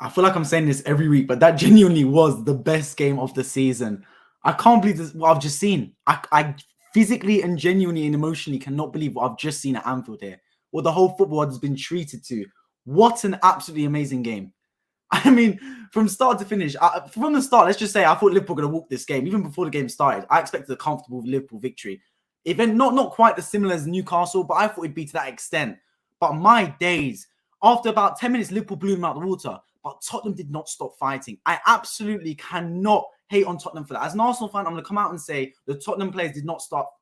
I feel like I'm saying this every week, but that genuinely was the best game of the season. I can't believe this, what I've just seen. I physically and genuinely and emotionally cannot believe what I've just seen at Anfield here. What the whole football world has been treated to. What an absolutely amazing game. I mean, from start to finish, from the start, let's just say I thought Liverpool were going to walk this game. Even before the game started, I expected a comfortable Liverpool victory. Even not quite as similar as Newcastle, but I thought it'd be to that extent. But my days, after about 10 minutes, Liverpool blew them out the water. But Tottenham did not stop fighting. I absolutely cannot hate on Tottenham for that. As an Arsenal fan, I'm going to come out and say the Tottenham players did not stop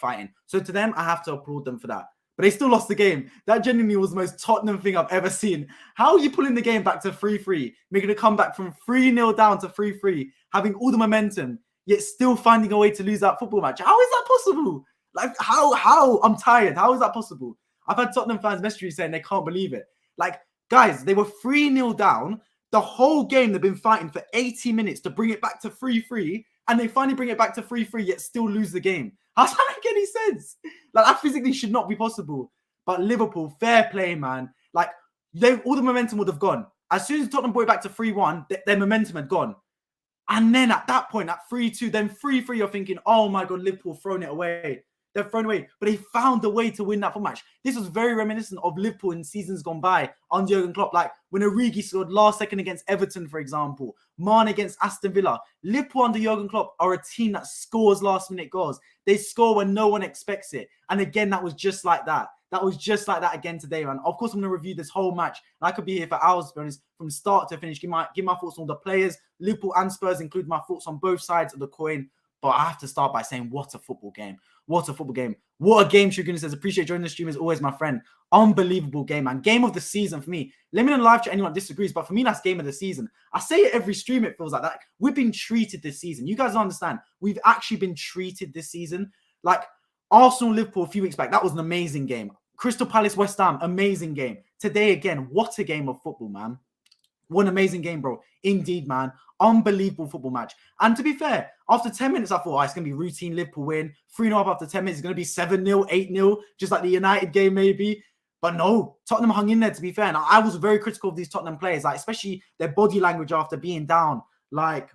fighting. So to them, I have to applaud them for that. But they still lost the game. That genuinely was the most Tottenham thing I've ever seen. How are you pulling the game back to 3-3, making a comeback from 3-0 down to 3-3, having all the momentum, yet still finding a way to lose that football match? How is that possible? Like, how? I'm tired. How is that possible? I've had Tottenham fans message me saying they can't believe it. Like, guys, they were 3-0 down. The whole game, they've been fighting for 80 minutes to bring it back to 3-3, and they finally bring it back to 3-3, yet still lose the game. How does that make any sense? Like, that physically should not be possible. But Liverpool, fair play, man. Like, all the momentum would have gone. As soon as Tottenham brought it back to 3-1, their momentum had gone. And then at that point, at 3-2, then 3-3, you're thinking, oh my God, Liverpool thrown it away. They're thrown away. But they found a way to win that football match. This was very reminiscent of Liverpool in seasons gone by under Jurgen Klopp. Like when Origi scored last second against Everton, for example. Mane against Aston Villa. Liverpool under Jurgen Klopp are a team that scores last-minute goals. They score when no one expects it. And again, that was just like that. That was just like that again today, man. Of course, I'm going to review this whole match. And I could be here for hours, to be honest, from start to finish. Give my thoughts on the players. Liverpool and Spurs include my thoughts on both sides of the coin. But I have to start by saying, what a football game. What a football game. What a game, True Goodness says. Appreciate joining the stream as always, my friend. Unbelievable game, man. Game of the season for me. Let me know in live chat anyone disagrees, but for me, that's game of the season. I say it every stream, it feels like that. We've been treated this season. You guys don't understand. We've actually been treated this season. Like Arsenal, Liverpool a few weeks back, that was an amazing game. Crystal Palace, West Ham, amazing game. Today, again, what a game of football, man. What an amazing game, bro. Indeed, man. Unbelievable football match. And to be fair, after 10 minutes, I thought, it's going to be routine Liverpool win. 3-0 up after 10 minutes. It's going to be 7-0, 8-0, just like the United game maybe. But no, Tottenham hung in there, to be fair. And I was very critical of these Tottenham players, like especially their body language after being down. Like,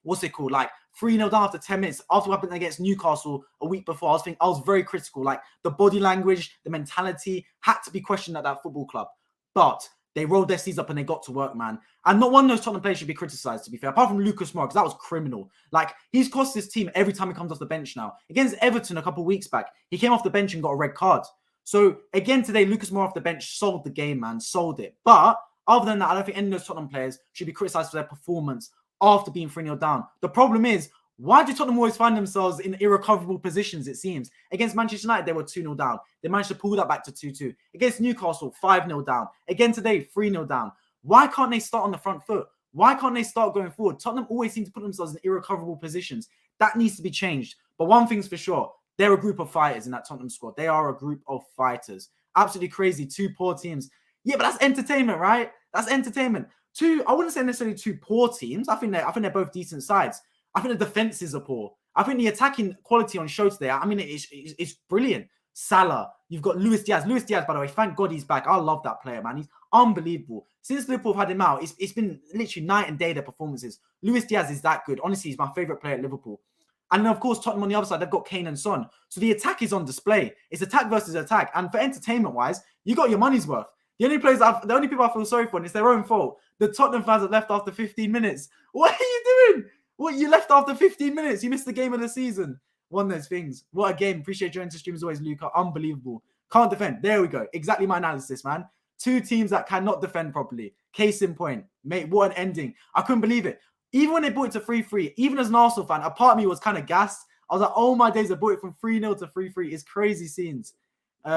what's it called? Like 3-0 down after 10 minutes. After what happened against Newcastle a week before, I was very critical. Like the body language, the mentality had to be questioned at that football club. But they rolled their sleeves up and they got to work, man. And not one of those Tottenham players should be criticised, to be fair, apart from Lucas Moura, because that was criminal. Like, he's cost his team every time he comes off the bench now. Against Everton a couple of weeks back, he came off the bench and got a red card. So, again, today, Lucas Moura off the bench sold the game, man. Sold it. But, other than that, I don't think any of those Tottenham players should be criticised for their performance after being 3-0 down. The problem is, why do Tottenham always find themselves in irrecoverable positions, it seems? Against Manchester United, they were 2-0 down. They managed to pull that back to 2-2. Against Newcastle, 5-0 down. Again today, 3-0 down. Why can't they start on the front foot? Why can't they start going forward? Tottenham always seem to put themselves in irrecoverable positions. That needs to be changed. But one thing's for sure, they're a group of fighters in that Tottenham squad. They are a group of fighters. Absolutely crazy. Two poor teams. Yeah, but that's entertainment, right? That's entertainment. I wouldn't say necessarily two poor teams. I think they're both decent sides. I think the defenses are poor. I think the attacking quality on show today, I mean, it's brilliant. Salah, you've got Luis Diaz. Luis Diaz, by the way, thank God he's back. I love that player, man. He's unbelievable. Since Liverpool have had him out, it's been literally night and day, their performances. Luis Diaz is that good. Honestly, he's my favourite player at Liverpool. And then, of course, Tottenham on the other side, they've got Kane and Son. So the attack is on display. It's attack versus attack. And for entertainment-wise, you got your money's worth. The only people I feel sorry for, and it's their own fault, the Tottenham fans that left after 15 minutes. What are you doing? What, you left after 15 minutes? You missed the game of the season. One of those things. What a game. Appreciate joining the stream as always, Luca. Unbelievable. Can't defend. There we go. Exactly my analysis, man. Two teams that cannot defend properly. Case in point. Mate, what an ending. I couldn't believe it. Even when they brought it to 3-3, even as an Arsenal fan, a part of me was kind of gassed. I was like, oh my days, they brought it from 3-0 to 3-3. It's crazy scenes.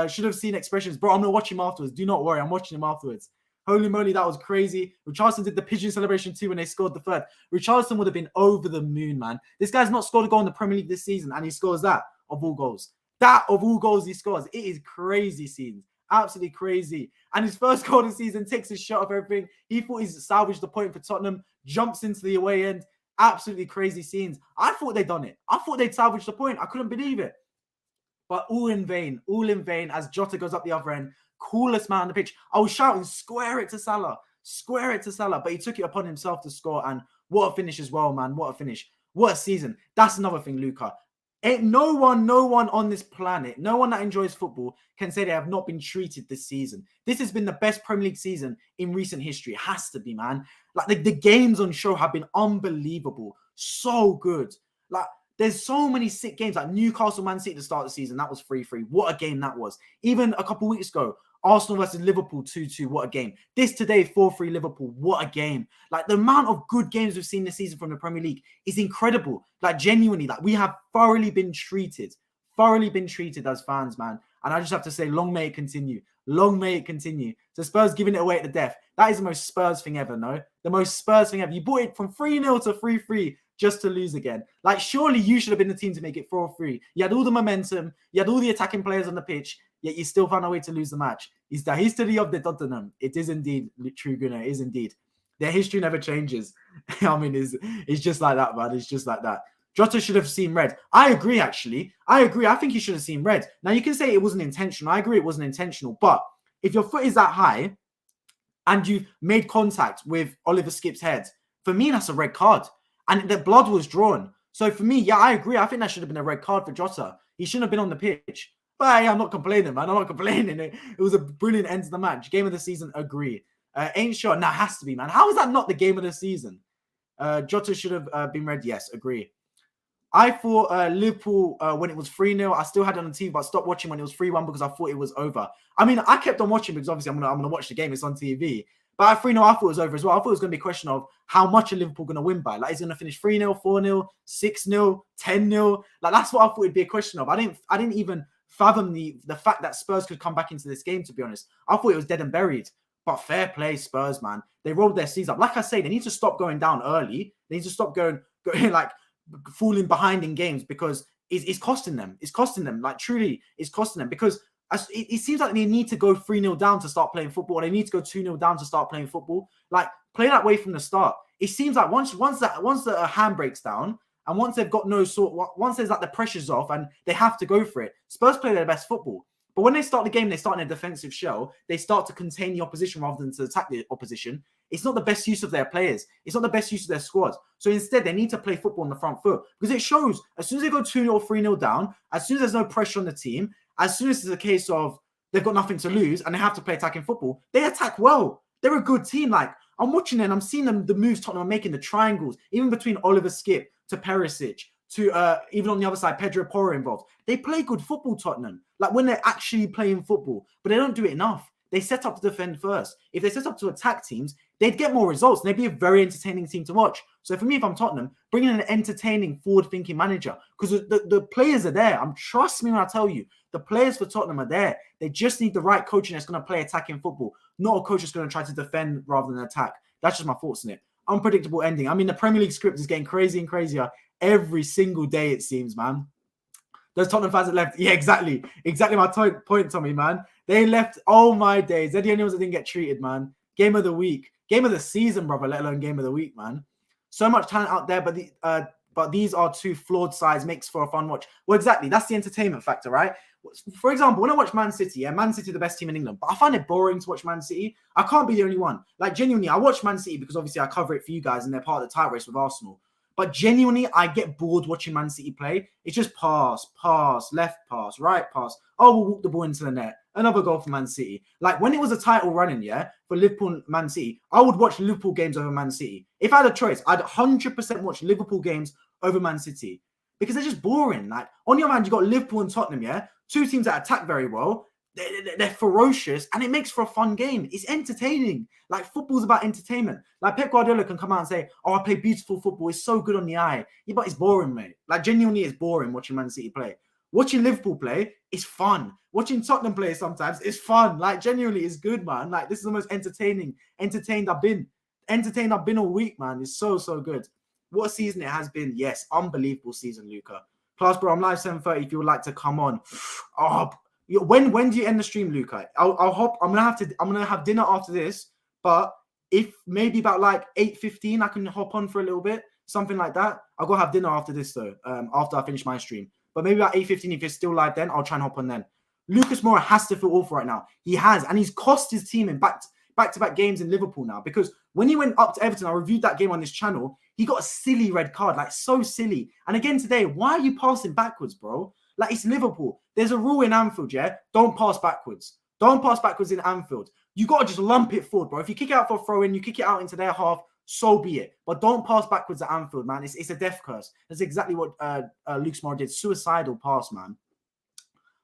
Should have seen expressions. Bro, I'm going to watch him afterwards. Do not worry. I'm watching him afterwards. Holy moly, that was crazy. Richarlison did the pigeon celebration too when they scored the third. Richarlison would have been over the moon, man. This guy's not scored a goal in the Premier League this season, and he scores that of all goals. That of all goals he scores. It is crazy scenes. Absolutely crazy. And his first goal of the season, takes his shot off everything. He thought he's salvaged the point for Tottenham, jumps into the away end. Absolutely crazy scenes. I thought they'd done it. I thought they'd salvaged the point. I couldn't believe it. But all in vain as Jota goes up the other end. Coolest man on the pitch. I was shouting, square it to Salah. Square it to Salah, but he took it upon himself to score. And what a finish as well, man. What a finish. What a season. That's another thing, Luca. Ain't no one on this planet, no one that enjoys football can say they have not been treated this season. This has been the best Premier League season in recent history. It has to be, man. Like the games on show have been unbelievable. So good. Like there's so many sick games, like Newcastle Man City to start the season. That was 3-3. What a game that was. Even a couple weeks ago, Arsenal versus Liverpool 2-2. What a game. This today, 4-3 Liverpool. What a game. Like the amount of good games we've seen this season from the Premier League is incredible. Like genuinely, like we have thoroughly been treated as fans, man. And I just have to say, long may it continue. Long may it continue. So Spurs giving it away at the death. That is the most Spurs thing ever, no? The most Spurs thing ever. You brought it from 3-0 to 3-3 just to lose again. Like, surely you should have been the team to make it 4-3. You had all the momentum. You had all the attacking players on the pitch, yet you still found a way to lose the match. It's the history of the Tottenham. It is indeed true, Gunnar. It is indeed. Their history never changes. I mean, it's just like that, man. It's just like that. Jota should have seen red. I agree, actually. I agree. I think he should have seen red. Now, you can say it wasn't intentional. I agree it wasn't intentional. But if your foot is that high and you've made contact with Oliver Skipp's head, for me, that's a red card. And the blood was drawn. So for me, yeah, I agree. I think that should have been a red card for Jota. He shouldn't have been on the pitch. But hey, I'm not complaining, man. I'm not complaining. It was a brilliant end to the match. Game of the season, agree. Ain't sure. Now, has to be, man. How is that not the game of the season? Jota should have been red. Yes, agree. I thought Liverpool, when it was 3-0, I still had it on the TV, but I stopped watching when it was 3-1 because I thought it was over. I mean, I kept on watching because obviously I'm gonna watch the game. It's on TV. But at 3-0, I thought it was over as well. I thought it was going to be a question of how much are Liverpool going to win by. Like, is it going to finish 3-0, 4-0, 6-0, 10-0? Like, that's what I thought it'd be a question of. I didn't even fathom the fact that Spurs could come back into this game, to be honest. I thought it was dead and buried. But fair play, Spurs, man. They rolled their sleeves up. Like I say, they need to stop going down early. They need to stop going like falling behind in games because it's costing them. It's costing them. Like, truly, it's costing them because it seems like they need to go 3-0 down to start playing football. They need to go 2-0 down to start playing football. Like, play that way from the start. It seems like once the hand breaks down and once they've got once there's like the pressure's off and they have to go for it, Spurs play their best football. But when they start the game, they start in a defensive shell. They start to contain the opposition rather than to attack the opposition. It's not the best use of their players. It's not the best use of their squads. So instead, they need to play football on the front foot because it shows as soon as they go 2-0 or 3-0 down, as soon as there's no pressure on the team, as soon as it's a case of they've got nothing to lose and they have to play attacking football, they attack well. They're a good team. Like, I'm watching it and I'm seeing the moves Tottenham are making, the triangles, even between Oliver Skipp to Perisic to even on the other side, Pedro Porro involved. They play good football, Tottenham, like when they're actually playing football, but they don't do it enough. They set up to defend first. If they set up to attack teams, they'd get more results. And they'd be a very entertaining team to watch. So for me, if I'm Tottenham, bring in an entertaining, forward-thinking manager because the players are there. Trust me when I tell you, the players for Tottenham are there. They just need the right coaching that's going to play attacking football, not a coach that's going to try to defend rather than attack. That's just my thoughts on it. Unpredictable ending. I mean, the Premier League script is getting crazy and crazier every single day, it seems, man. Those Tottenham fans that left. Yeah, exactly. Exactly my point, Tommy, man. They left. Oh, my days. They're the only ones that didn't get treated, man. Game of the week. Game of the season, brother, let alone game of the week, man. So much talent out there, but these are two flawed sides. Makes for a fun watch. Well, exactly. That's the entertainment factor, right? For example, when I watch Man City, Man City are the best team in England, but I find it boring to watch Man City. I can't be the only one. Like, genuinely, I watch Man City because obviously I cover it for you guys and they're part of the title race with Arsenal. But genuinely, I get bored watching Man City play. It's just pass, left pass, right pass. Oh, we'll walk the ball into the net. Another goal for Man City. Like, when it was a title running, for Liverpool and Man City, I would watch Liverpool games over Man City. If I had a choice, I'd 100% watch Liverpool games over Man City. Because they're just boring. Like, on your hand, you've got Liverpool and Tottenham, two teams that attack very well. They're ferocious, and it makes for a fun game. It's entertaining. Like, football's about entertainment. Like, Pep Guardiola can come out and say, oh, I play beautiful football. It's so good on the eye. Yeah, but it's boring, mate. Like, genuinely, it's boring watching Man City play. Watching Liverpool play is fun. Watching Tottenham play sometimes is fun. Like, genuinely, it's good, man. Like, this is the most entertained I've been. Entertained I've been all week, man. It's so, so good. What a season it has been. Yes, unbelievable season, Luca. Class, bro, I'm live 7:30 if you would like to come on. Oh, when do you end the stream, Luca? I'll hop. I'm gonna have dinner after this, but if maybe about like 8:15, I can hop on for a little bit, something like that. I'll go have dinner after this though. After I finish my stream, but maybe about 8:15, if it's still live, then I'll try and hop on then. Lucas Moura has to feel awful right now. He has, and he's cost his team back-to-back games in Liverpool now, because when he went up to Everton, I reviewed that game on this channel, he got a silly red card, like so silly. And again today, why are you passing backwards, bro? Like, it's Liverpool. There's a rule in Anfield, yeah? Don't pass backwards. Don't pass backwards in Anfield. You got to just lump it forward, bro. If you kick it out for a throw-in, you kick it out into their half, so be it. But don't pass backwards at Anfield, man. It's a death curse. That's exactly what Luke Moura did. Suicidal pass, man.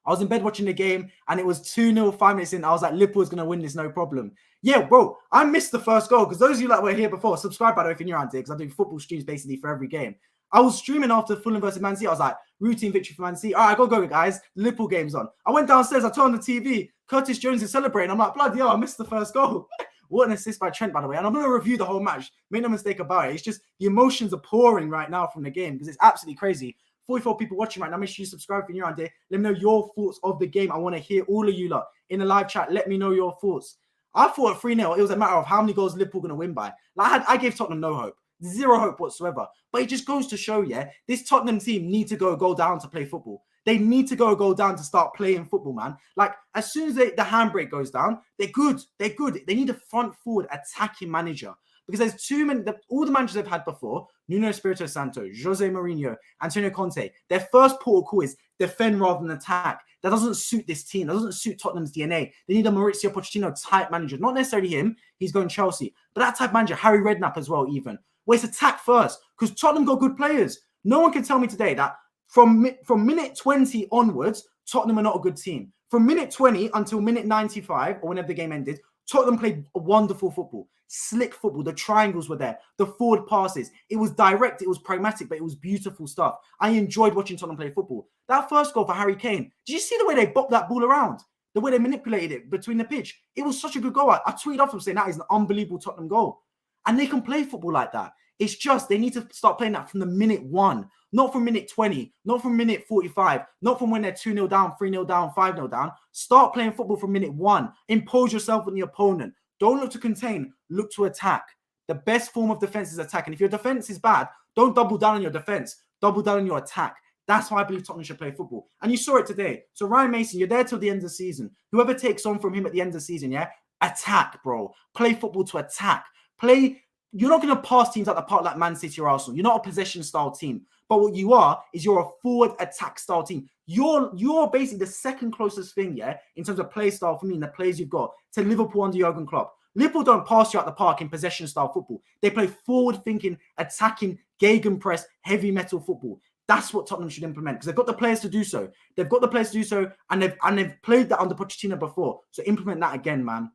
I was in bed watching the game, and it was 2-0 5 minutes in. I was like, Liverpool's going to win this, no problem. Yeah, bro, I missed the first goal, because those of you that were here before, subscribe, by the way, if you're new around here, because I do football streams basically for every game. I was streaming after Fulham versus Man City. I was like, routine victory for Man City. All right, I got to go, guys. The Liverpool game's on. I went downstairs. I turned on the TV. Curtis Jones is celebrating. I'm like, bloody hell, I missed the first goal. What an assist by Trent, by the way. And I'm going to review the whole match. Make no mistake about it. It's just the emotions are pouring right now from the game, because it's absolutely crazy. 44 people watching right now. Make sure you subscribe if you're new around here. Let me know your thoughts of the game. I want to hear all of you lot in the live chat. Let me know your thoughts. I thought at 3-0, it was a matter of how many goals Liverpool going to win by. Like, I gave Tottenham no hope. Zero hope whatsoever. But it just goes to show, yeah, this Tottenham team need to go down to play football. They need to go down to start playing football, man. Like, as soon as the handbrake goes down, they're good. They're good. They need a front forward attacking manager. Because there's too many, all the managers they've had before, Nuno Espirito Santo, Jose Mourinho, Antonio Conte, their first port of call is defend rather than attack. That doesn't suit this team. That doesn't suit Tottenham's DNA. They need a Maurizio Pochettino type manager. Not necessarily him. He's going Chelsea. But that type manager, Harry Redknapp as well, even. Where it's attack first. Because Tottenham got good players. No one can tell me today that from minute 20 onwards, Tottenham are not a good team. From minute 20 until minute 95, or whenever the game ended, Tottenham played wonderful football. Slick football. The triangles were there. The forward passes. It was direct. It was pragmatic, but it was beautiful stuff. I enjoyed watching Tottenham play football. That first goal for Harry Kane. Did you see the way they bopped that ball around? The way they manipulated it between the pitch? It was such a good goal. I tweeted off them saying that is an unbelievable Tottenham goal. And they can play football like that. It's just they need to start playing that from the minute 1. Not from minute 20. Not from minute 45. Not from when they're 2-0 down, 3-0 down, 5-0 down. Start playing football from minute 1. Impose yourself on the opponent. Don't look to contain, look to attack. The best form of defense is attack. And if your defense is bad, don't double down on your defense. Double down on your attack. That's why I believe Tottenham should play football. And you saw it today. So Ryan Mason, you're there till the end of the season. Whoever takes on from him at the end of the season, yeah? Attack, bro. Play football to attack. You're not going to pass teams out the park like Man City or Arsenal. You're not a possession-style team. But what you are is you're a forward attack-style team. You're basically the second closest thing, yeah, in terms of play style for me and the players you've got to Liverpool under Jurgen Klopp. Liverpool don't pass you out the park in possession-style football. They play forward-thinking, attacking, gegenpress, heavy metal football. That's what Tottenham should implement because they've got the players to do so. They've got the players to do so, and they've played that under Pochettino before. So implement that again, man.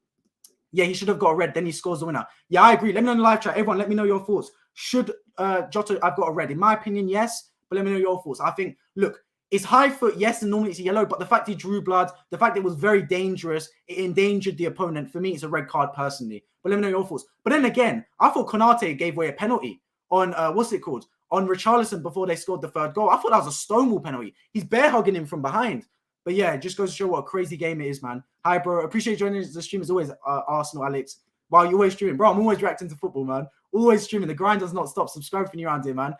Yeah, he should have got a red. Then he scores the winner. Yeah, I agree. Let me know in the live chat. Everyone, let me know your thoughts. Should Jota have got a red? In my opinion, yes. But let me know your thoughts. I think, look, it's high foot, yes, and normally it's a yellow. But the fact he drew blood, the fact it was very dangerous, it endangered the opponent. For me, it's a red card personally. But let me know your thoughts. But then again, I thought Konate gave away a penalty on, what's it called? On Richarlison before they scored the third goal. I thought that was a Stonewall penalty. He's bear hugging him from behind. But yeah, it just goes to show what a crazy game it is, man. Hi, bro. Appreciate you joining the stream as always, Arsenal Alex. Wow, you're always streaming. Bro, I'm always reacting to football, man. Always streaming. The grind does not stop. Subscribe if you're around here, man.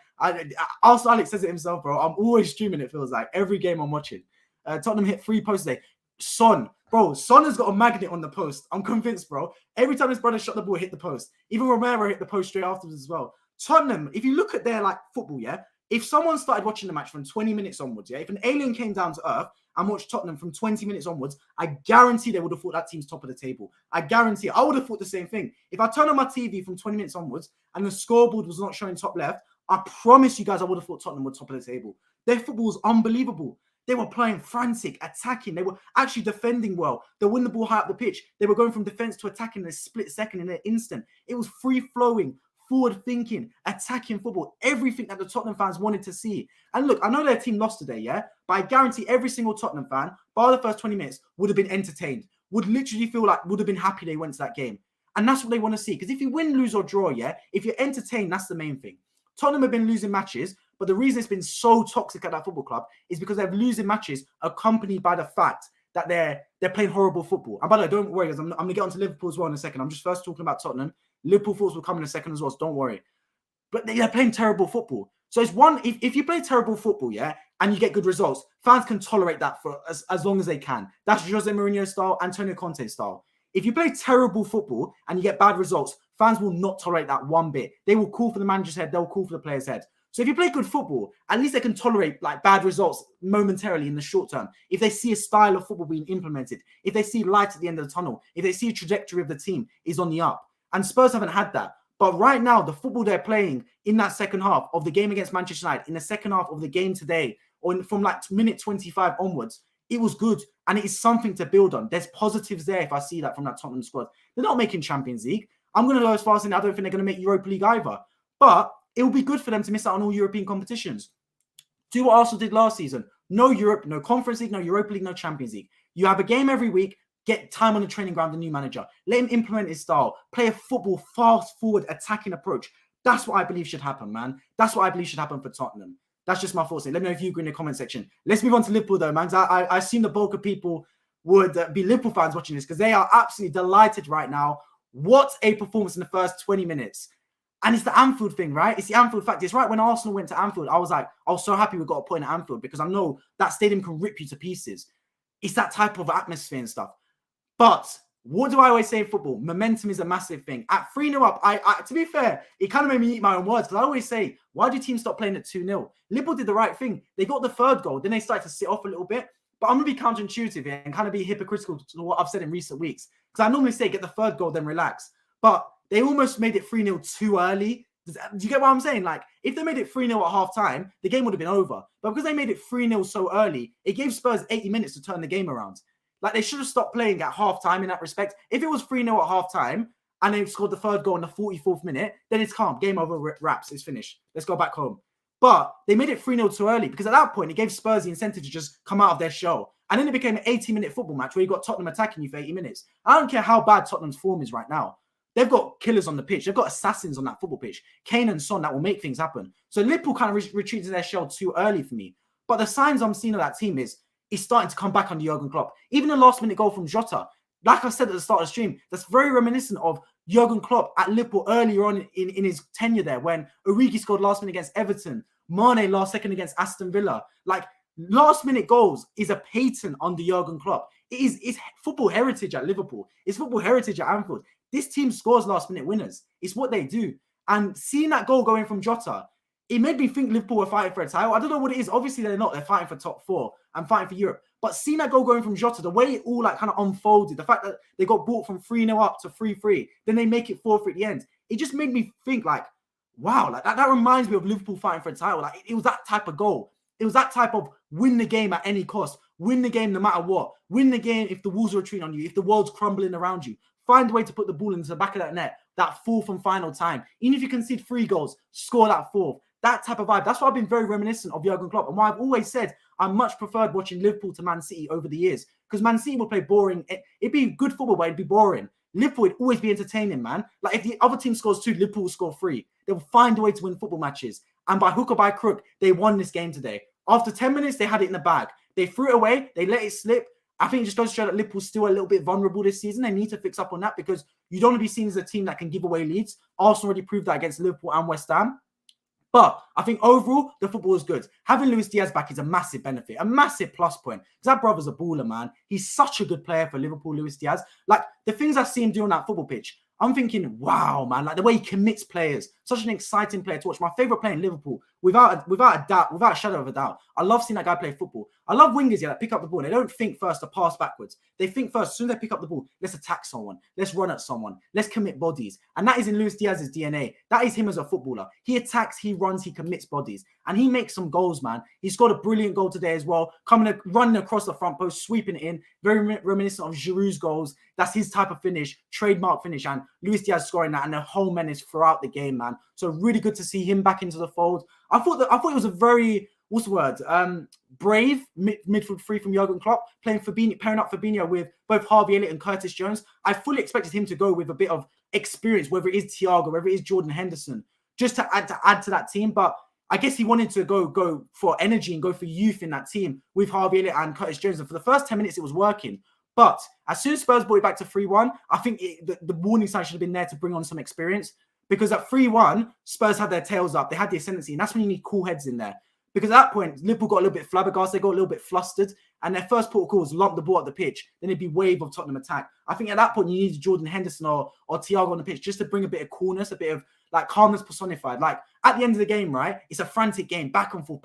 Arsenal Alex says it himself, bro. I'm always streaming, it feels like. Every game I'm watching. Tottenham hit 3 posts today. Son has got a magnet on the post. I'm convinced, bro. Every time his brother shot the ball, hit the post. Even Romero hit the post straight afterwards as well. Tottenham, if you look at their football, yeah, if someone started watching the match from 20 minutes onwards, yeah, if an alien came down to earth and watched Tottenham from 20 minutes onwards, I guarantee they would have thought that team's top of the table. I guarantee I would have thought the same thing. If I turn on my TV from 20 minutes onwards and the scoreboard was not showing top left, I promise you guys I would have thought Tottenham were top of the table. Their football was unbelievable. They were playing frantic, attacking. They were actually defending well. They win the ball high up the pitch. They were going from defense to attacking in a split second, in an instant. It was free-flowing, forward-thinking, attacking football. Everything that the Tottenham fans wanted to see. And look, I know their team lost today, yeah? But I guarantee every single Tottenham fan, by the first 20 minutes, would have been entertained. Would literally feel like, would have been happy they went to that game. And that's what they want to see. Because if you win, lose, or draw, yeah? If you're entertained, that's the main thing. Tottenham have been losing matches, but the reason it's been so toxic at that football club is because they're losing matches accompanied by the fact that they're playing horrible football. And by the way, don't worry, because I'm going to get onto Liverpool as well in a second. I'm just first talking about Tottenham. Liverpool thoughts will come in a second as well, so don't worry. But they're playing terrible football. So it's one, if you play terrible football, yeah, and you get good results, fans can tolerate that for as long as they can. That's Jose Mourinho style, Antonio Conte style. If you play terrible football and you get bad results, fans will not tolerate that one bit. They will call for the manager's head. They'll call for the player's head. So if you play good football, at least they can tolerate like bad results momentarily in the short term. If they see a style of football being implemented, if they see light at the end of the tunnel, if they see a trajectory of the team is on the up. And Spurs haven't had that. But right now, the football they're playing in that second half of the game against Manchester United, in the second half of the game today, or from like minute 25 onwards, it was good. And it is something to build on. There's positives there if I see that from that Tottenham squad. They're not making Champions League. I'm going to go as far as saying I don't think they're going to make Europa League either. But it will be good for them to miss out on all European competitions. Do what Arsenal did last season. No Europe, no Conference League, no Europa League, no Champions League. You have a game every week. Get time on the training ground, the new manager. Let him implement his style. Play a football, fast forward, attacking approach. That's what I believe should happen, man. That's what I believe should happen for Tottenham. That's just my thoughts. Let me know if you agree in the comment section. Let's move on to Liverpool, though, man. I assume the bulk of people would be Liverpool fans watching this because they are absolutely delighted right now. What a performance in the first 20 minutes. And it's the Anfield thing, right? It's the Anfield fact. It's right when Arsenal went to Anfield, I was so happy we got a point at Anfield because I know that stadium can rip you to pieces. It's that type of atmosphere and stuff. But what do I always say in football? Momentum is a massive thing. At 3-0 up, I to be fair, it kind of made me eat my own words because I always say, why do teams stop playing at 2-0? Liverpool did the right thing. They got the third goal. Then they started to sit off a little bit. But I'm going to be counterintuitive here and kind of be hypocritical to what I've said in recent weeks. Because I normally say get the third goal, then relax. But they almost made it 3-0 too early. Do you get what I'm saying? Like, if they made it 3-0 at half-time, the game would have been over. But because they made it 3-0 so early, it gave Spurs 80 minutes to turn the game around. Like, they should have stopped playing at half-time in that respect. If it was 3-0 at half-time and they scored the third goal in the 44th minute, then it's calm. Game over, wraps, it's finished. Let's go back home. But they made it 3-0 too early because at that point, it gave Spurs the incentive to just come out of their shell. And then it became an 80-minute football match where you got Tottenham attacking you for 80 minutes. I don't care how bad Tottenham's form is right now. They've got killers on the pitch. They've got assassins on that football pitch. Kane and Son that will make things happen. So Liverpool kind of retreated their shell too early for me. But the signs I'm seeing of that team is it's starting to come back under Jurgen Klopp. Even the last-minute goal from Jota, like I said at the start of the stream, that's very reminiscent of Jurgen Klopp at Liverpool earlier on in his tenure there when Origi scored last minute against Everton, Mane last second against Aston Villa. Like, last-minute goals is a patent under Jurgen Klopp. It's football heritage at Liverpool. It's football heritage at Anfield. This team scores last-minute winners. It's what they do. And seeing that goal going from Jota, it made me think Liverpool were fighting for a title. I don't know what it is. Obviously, they're not. They're fighting for top four and fighting for Europe. But seeing that goal going from Jota, the way it all like kind of unfolded, the fact that they got brought from 3-0 up to 3-3, then they make it 4-3 at the end, it just made me think like, wow, like that reminds me of Liverpool fighting for a title. Like it was that type of goal. It was that type of win the game at any cost. Win the game no matter what. Win the game if the walls are retreating on you, if the world's crumbling around you. Find a way to put the ball into the back of that net, that fourth and final time. Even if you concede 3 goals, score that fourth. That type of vibe. That's why I've been very reminiscent of Jurgen Klopp and why I've always said I much preferred watching Liverpool to Man City over the years. Because Man City would play boring. It'd be good football, but it'd be boring. Liverpool would always be entertaining, man. Like if the other team scores 2, Liverpool will score 3. They will find a way to win football matches. And by hook or by crook, they won this game today. After 10 minutes, they had it in the bag. They threw it away. They let it slip. I think it just goes to show that Liverpool's still a little bit vulnerable this season. They need to fix up on that because you don't want to be seen as a team that can give away leads. Arsenal already proved that against Liverpool and West Ham. But I think overall, the football is good. Having Luis Diaz back is a massive benefit, a massive plus point. Because that brother's a baller, man. He's such a good player for Liverpool, Luis Diaz. Like, the things I see him do on that football pitch, I'm thinking, wow, man. Like, the way he commits players. Such an exciting player to watch. My favourite player in Liverpool, without a doubt, without a shadow of a doubt. I love seeing that guy play football. I love wingers, that pick up the ball. They don't think first to pass backwards. They think first, as soon as they pick up the ball, let's attack someone. Let's run at someone. Let's commit bodies. And that is in Luis Diaz's DNA. That is him as a footballer. He attacks, he runs, he commits bodies. And he makes some goals, man. He scored a brilliant goal today as well. Running across the front post, sweeping it in. Very reminiscent of Giroud's goals. That's his type of finish, trademark finish. And Luis Diaz scoring that and the whole menace throughout the game, man. So really good to see him back into the fold. I thought it was a very, what's the word? Brave midfield three from Jurgen Klopp, pairing up Fabinho with both Harvey Elliott and Curtis Jones. I fully expected him to go with a bit of experience, whether it is Thiago, whether it is Jordan Henderson, just to add to that team. But I guess he wanted to go for energy and go for youth in that team with Harvey Elliott and Curtis Jones. And for the first 10 minutes, it was working. But as soon as Spurs brought it back to 3-1, I think the warning sign should have been there to bring on some experience. Because at 3-1, Spurs had their tails up. They had the ascendancy. And that's when you need cool heads in there. Because at that point, Liverpool got a little bit flabbergasted. They got a little bit flustered. and their first port of call was lump the ball up the pitch, then it'd be wave of Tottenham attack. I think at that point, you need Jordan Henderson or Thiago on the pitch just to bring a bit of coolness, a bit of like calmness personified. Like at the end of the game, right? It's a frantic game, back and forth,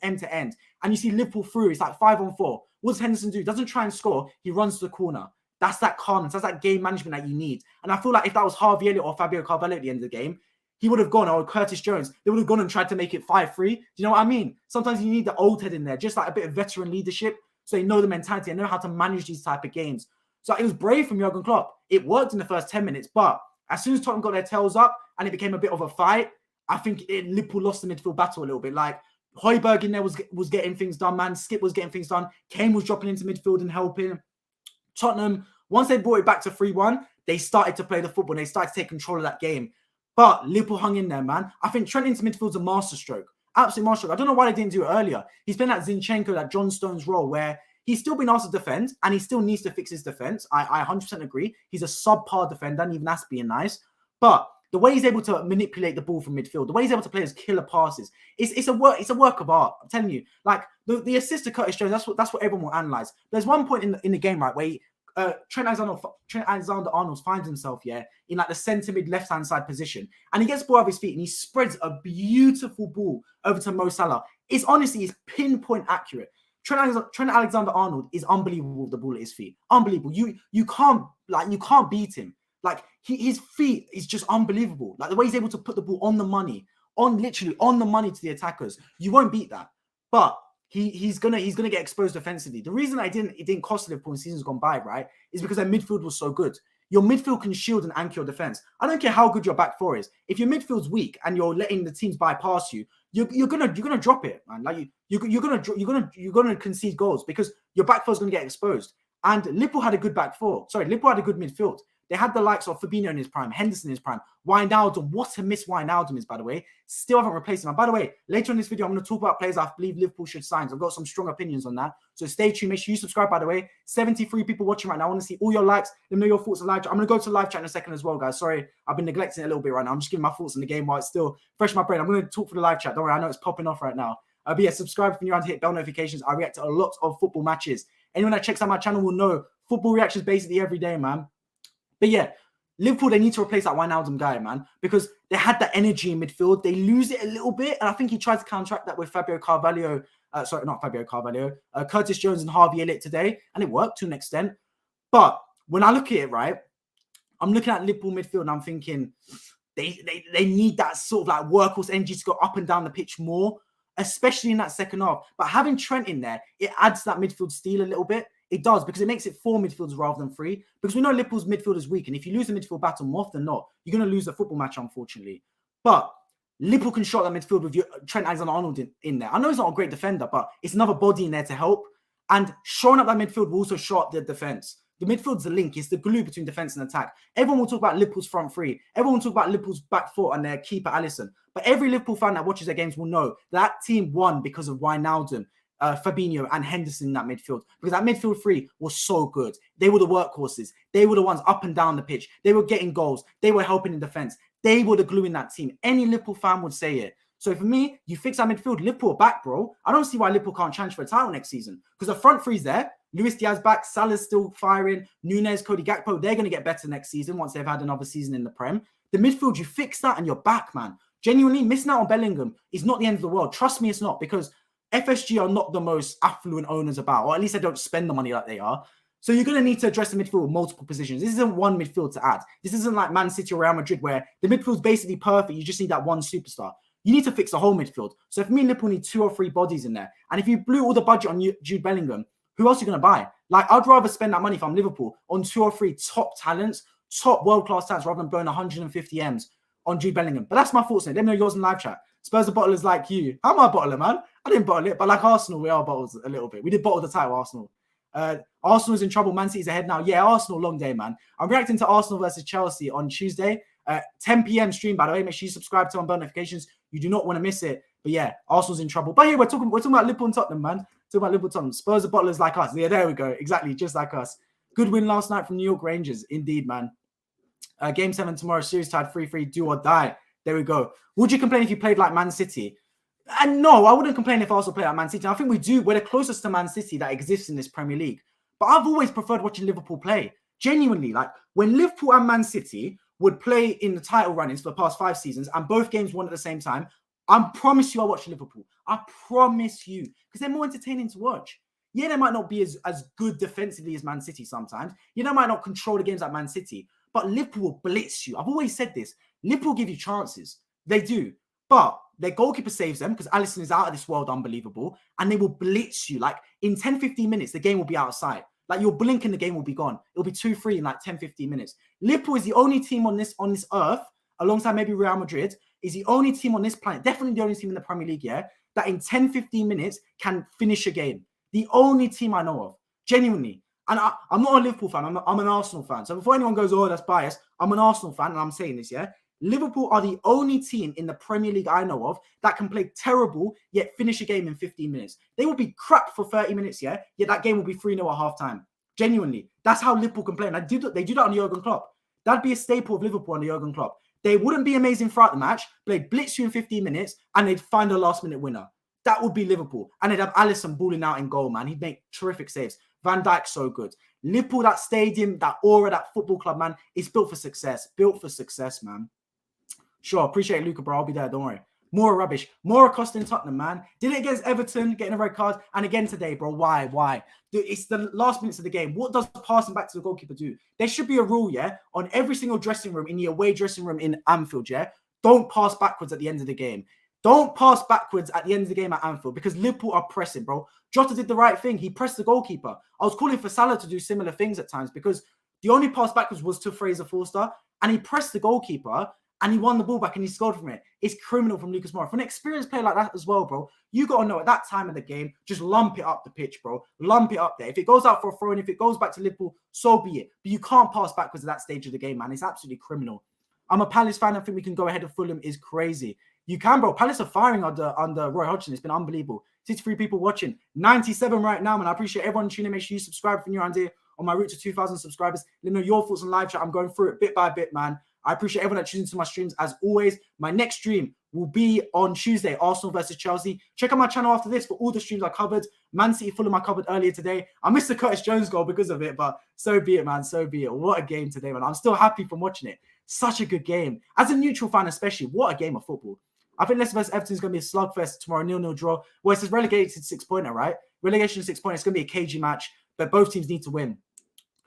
end to end. And you see Liverpool through, it's like 5-on-4. What does Henderson do? Doesn't try and score, he runs to the corner. That's that calmness, that's that game management that you need. And I feel like if that was Harvey Elliott or Fabio Carvalho at the end of the game, he would have gone, or Curtis Jones, they would have gone and tried to make it 5-3. Do you know what I mean? Sometimes you need the old head in there, just like a bit of veteran leadership, so they know the mentality and know how to manage these type of games. So it was brave from Jurgen Klopp. It worked in the first 10 minutes, but as soon as Tottenham got their tails up and it became a bit of a fight, I think Liverpool lost the midfield battle a little bit. Like Højbjerg in there was getting things done, man. Skip was getting things done. Kane was dropping into midfield and helping. Tottenham, once they brought it back to 3-1, they started to play the football. They started to take control of that game. But Liverpool hung in there, man. I think Trent into midfield's a masterstroke. Absolute masterstroke. I don't know why they didn't do it earlier. He's been at Zinchenko, that John Stones role, where he's still been asked to defend, and he still needs to fix his defense. I 100% agree. He's a subpar defender, and even that's being nice. But the way he's able to manipulate the ball from midfield, the way he's able to play his killer passes, it's a work of art. I'm telling you. Like the assist to Curtis Jones, that's what everyone will analyze. There's one point in the game, right, where Trent Alexander-Arnold finds himself, in like the centre mid left-hand side position. And he gets the ball off his feet and he spreads a beautiful ball over to Mo Salah. It's pinpoint accurate. Trent Alexander-Arnold is unbelievable with the ball at his feet. Unbelievable. You can't beat him. Like his feet is just unbelievable. Like the way he's able to put the ball on the money, literally on the money to the attackers. You won't beat that. But he's gonna get exposed defensively. The reason it didn't cost Liverpool in seasons gone by, right, is because their midfield was so good. Your midfield can shield and anchor your defense. I don't care how good your back four is. If your midfield's weak and you're letting the teams bypass you, you're gonna drop it, man. Like you're gonna concede goals because your back four is gonna get exposed. And Liverpool had a good back four. Sorry, Liverpool had a good midfield. They had the likes of Fabinho in his prime, Henderson in his prime, Wijnaldum. What a miss Wijnaldum is, by the way. Still haven't replaced him. And by the way, later in this video, I'm going to talk about players I believe Liverpool should sign. I've got some strong opinions on that. So stay tuned. Make sure you subscribe, by the way. 73 people watching right now. I want to see all your likes. Let me know your thoughts on live chat. I'm going to go to live chat in a second as well, guys. Sorry, I've been neglecting it a little bit right now. I'm just giving my thoughts on the game while it's still fresh in my brain. I'm going to talk for the live chat. Don't worry, I know it's popping off right now. But yeah, subscribe if you're around to hit bell notifications. I react to a lot of football matches. Anyone that checks out my channel will know football reactions basically every day, man. But yeah, Liverpool, they need to replace that Wijnaldum guy, man, because they had that energy in midfield. They lose it a little bit, and I think he tried to counteract that with Curtis Jones and Harvey Elliott today, and it worked to an extent. But when I look at it, right, I'm looking at Liverpool midfield, and I'm thinking they need that sort of like workhorse energy to go up and down the pitch more, especially in that second half. But having Trent in there, it adds that midfield steal a little bit. It does, because it makes it 4 midfielders rather than 3. Because we know Liverpool's midfield is weak. And if you lose the midfield battle more often than not, you're going to lose the football match, unfortunately. But Liverpool can shot that midfield with Trent Alexander-Arnold in there. I know he's not a great defender, but it's another body in there to help. And showing up that midfield will also show up the defense. The midfield's the link. It's the glue between defense and attack. Everyone will talk about Liverpool's front three. Everyone will talk about Liverpool's back four and their keeper, Alisson. But every Liverpool fan that watches their games will know that team won because of Wijnaldum, Fabinho and Henderson in that midfield, because that midfield three was so good. They were the workhorses. They were the ones up and down the pitch. They were getting goals. They were helping in defense. They were the glue in that team. Any Liverpool fan would say it. So for me, you fix that midfield, Liverpool back, bro. I don't see why Liverpool can't challenge for a title next season, because the front three's there. Luis Diaz back, Salah's still firing, Nunez, Cody Gakpo, they're going to get better next season once they've had another season in the Prem. The midfield, you fix that and you're back, man. Genuinely, missing out on Bellingham is not the end of the world. Trust me, it's not, because FSG are not the most affluent owners about, or at least they don't spend the money like they are. So you're going to need to address the midfield with multiple positions. This isn't one midfield to add. This isn't like Man City or Real Madrid where the midfield's basically perfect. You just need that one superstar. You need to fix the whole midfield. So for me, Liverpool need 2 or 3 bodies in there. And if you blew all the budget on Jude Bellingham, who else are you going to buy? Like, I'd rather spend that money if I'm Liverpool on 2 or 3 top talents, top world-class talents, rather than blowing 150 M's on Jude Bellingham. But that's my thoughts on it. Let me know yours in live chat. Spurs are bottlers like you. How am I a bottler, man? I didn't bottle it, but like Arsenal, we are bottles a little bit. We did bottle the title, Arsenal. Arsenal's in trouble. Man City's ahead now. Yeah, Arsenal, long day, man. I'm reacting to Arsenal versus Chelsea on Tuesday. 10 p.m. stream, by the way. Make sure you subscribe to on bell notifications. You do not want to miss it. But yeah, Arsenal's in trouble. But yeah, we're talking about Liverpool and Tottenham, man. Talking about Liverpool and Tottenham. Spurs are bottlers like us. Yeah, there we go. Exactly, just like us. Good win last night from New York Rangers. Indeed, man. Game 7 tomorrow. Series tied 3-3. Do or die. There we go. Would you complain if you played like Man City? And no, I wouldn't complain if Arsenal play at Man City. I think we do. We're the closest to Man City that exists in this Premier League. But I've always preferred watching Liverpool play. Genuinely, like when Liverpool and Man City would play in the title run-ins for the past 5 seasons and both games won at the same time, I promise you I watch Liverpool. I promise you. Because they're more entertaining to watch. Yeah, they might not be as good defensively as Man City sometimes. You know, might not control the games like Man City. But Liverpool will blitz you. I've always said this. Liverpool give you chances. They do. But their goalkeeper saves them because Alisson is out of this world unbelievable. And they will blitz you. Like in 10, 15 minutes, the game will be outside. Like you'll blink and the game will be gone. It'll be 2-3 in like 10, 15 minutes. Liverpool is the only team on this earth, alongside maybe Real Madrid, is the only team on this planet, definitely the only team in the Premier League, yeah, that in 10, 15 minutes can finish a game. The only team I know of, genuinely. And I'm not a Liverpool fan, I'm an Arsenal fan. So before anyone goes, oh, that's biased, I'm an Arsenal fan and I'm saying this, yeah? Liverpool are the only team in the Premier League I know of that can play terrible, yet finish a game in 15 minutes. They will be crap for 30 minutes, yeah? Yet that game will be 3-0 at half-time. Genuinely. That's how Liverpool can play. And they do that on Jurgen Klopp. That'd be a staple of Liverpool under Jurgen Klopp. They wouldn't be amazing throughout the match, but they'd blitz you in 15 minutes and they'd find a last-minute winner. That would be Liverpool. And they'd have Alisson balling out in goal, man. He'd make terrific saves. Van Dijk, so good. Liverpool, that stadium, that aura, that football club, man, is built for success. Built for success, man. Sure, appreciate it, Luca, bro. I'll be there, don't worry. More rubbish. More costing Tottenham, man. Did it against Everton, getting a red card. And again today, bro. Why? Dude, it's the last minutes of the game. What does passing back to the goalkeeper do? There should be a rule, yeah, on every single dressing room, in the away dressing room in Anfield, yeah? Don't pass backwards at the end of the game. Don't pass backwards at the end of the game at Anfield because Liverpool are pressing, bro. Jota did the right thing. He pressed the goalkeeper. I was calling for Salah to do similar things at times because the only pass backwards was to Fraser Forster and he pressed the goalkeeper and he won the ball back and he scored from it. It's criminal from Lucas Moura. For an experienced player like that as well, bro, you got to know at that time of the game, just lump it up the pitch, bro. Lump it up there. If it goes out for a throw and if it goes back to Liverpool, so be it. But you can't pass backwards at that stage of the game, man. It's absolutely criminal. I'm a Palace fan. I think we can go ahead of Fulham is crazy. You can, bro. Palace are firing under Roy Hodgson. It's been unbelievable. 63 people watching. 97 right now, man. I appreciate everyone tuning in. Make sure you subscribe if you're new around here on my route to 2,000 subscribers. Let me know your thoughts on live chat. I'm going through it bit by bit, man. I appreciate everyone that tunes into my streams. As always, my next stream will be on Tuesday, Arsenal versus Chelsea. Check out my channel after this for all the streams I covered. Man City, Fulham I covered earlier today. I missed the Curtis Jones goal because of it, but so be it, man. So be it. What a game today, man. I'm still happy from watching it. Such a good game. As a neutral fan especially, what a game of football. I think Leicester versus Everton is going to be a slugfest tomorrow, 0-0 draw. Well, it says relegated 6-pointer, right? Relegation 6-pointer. It's going to be a cagey match, but both teams need to win.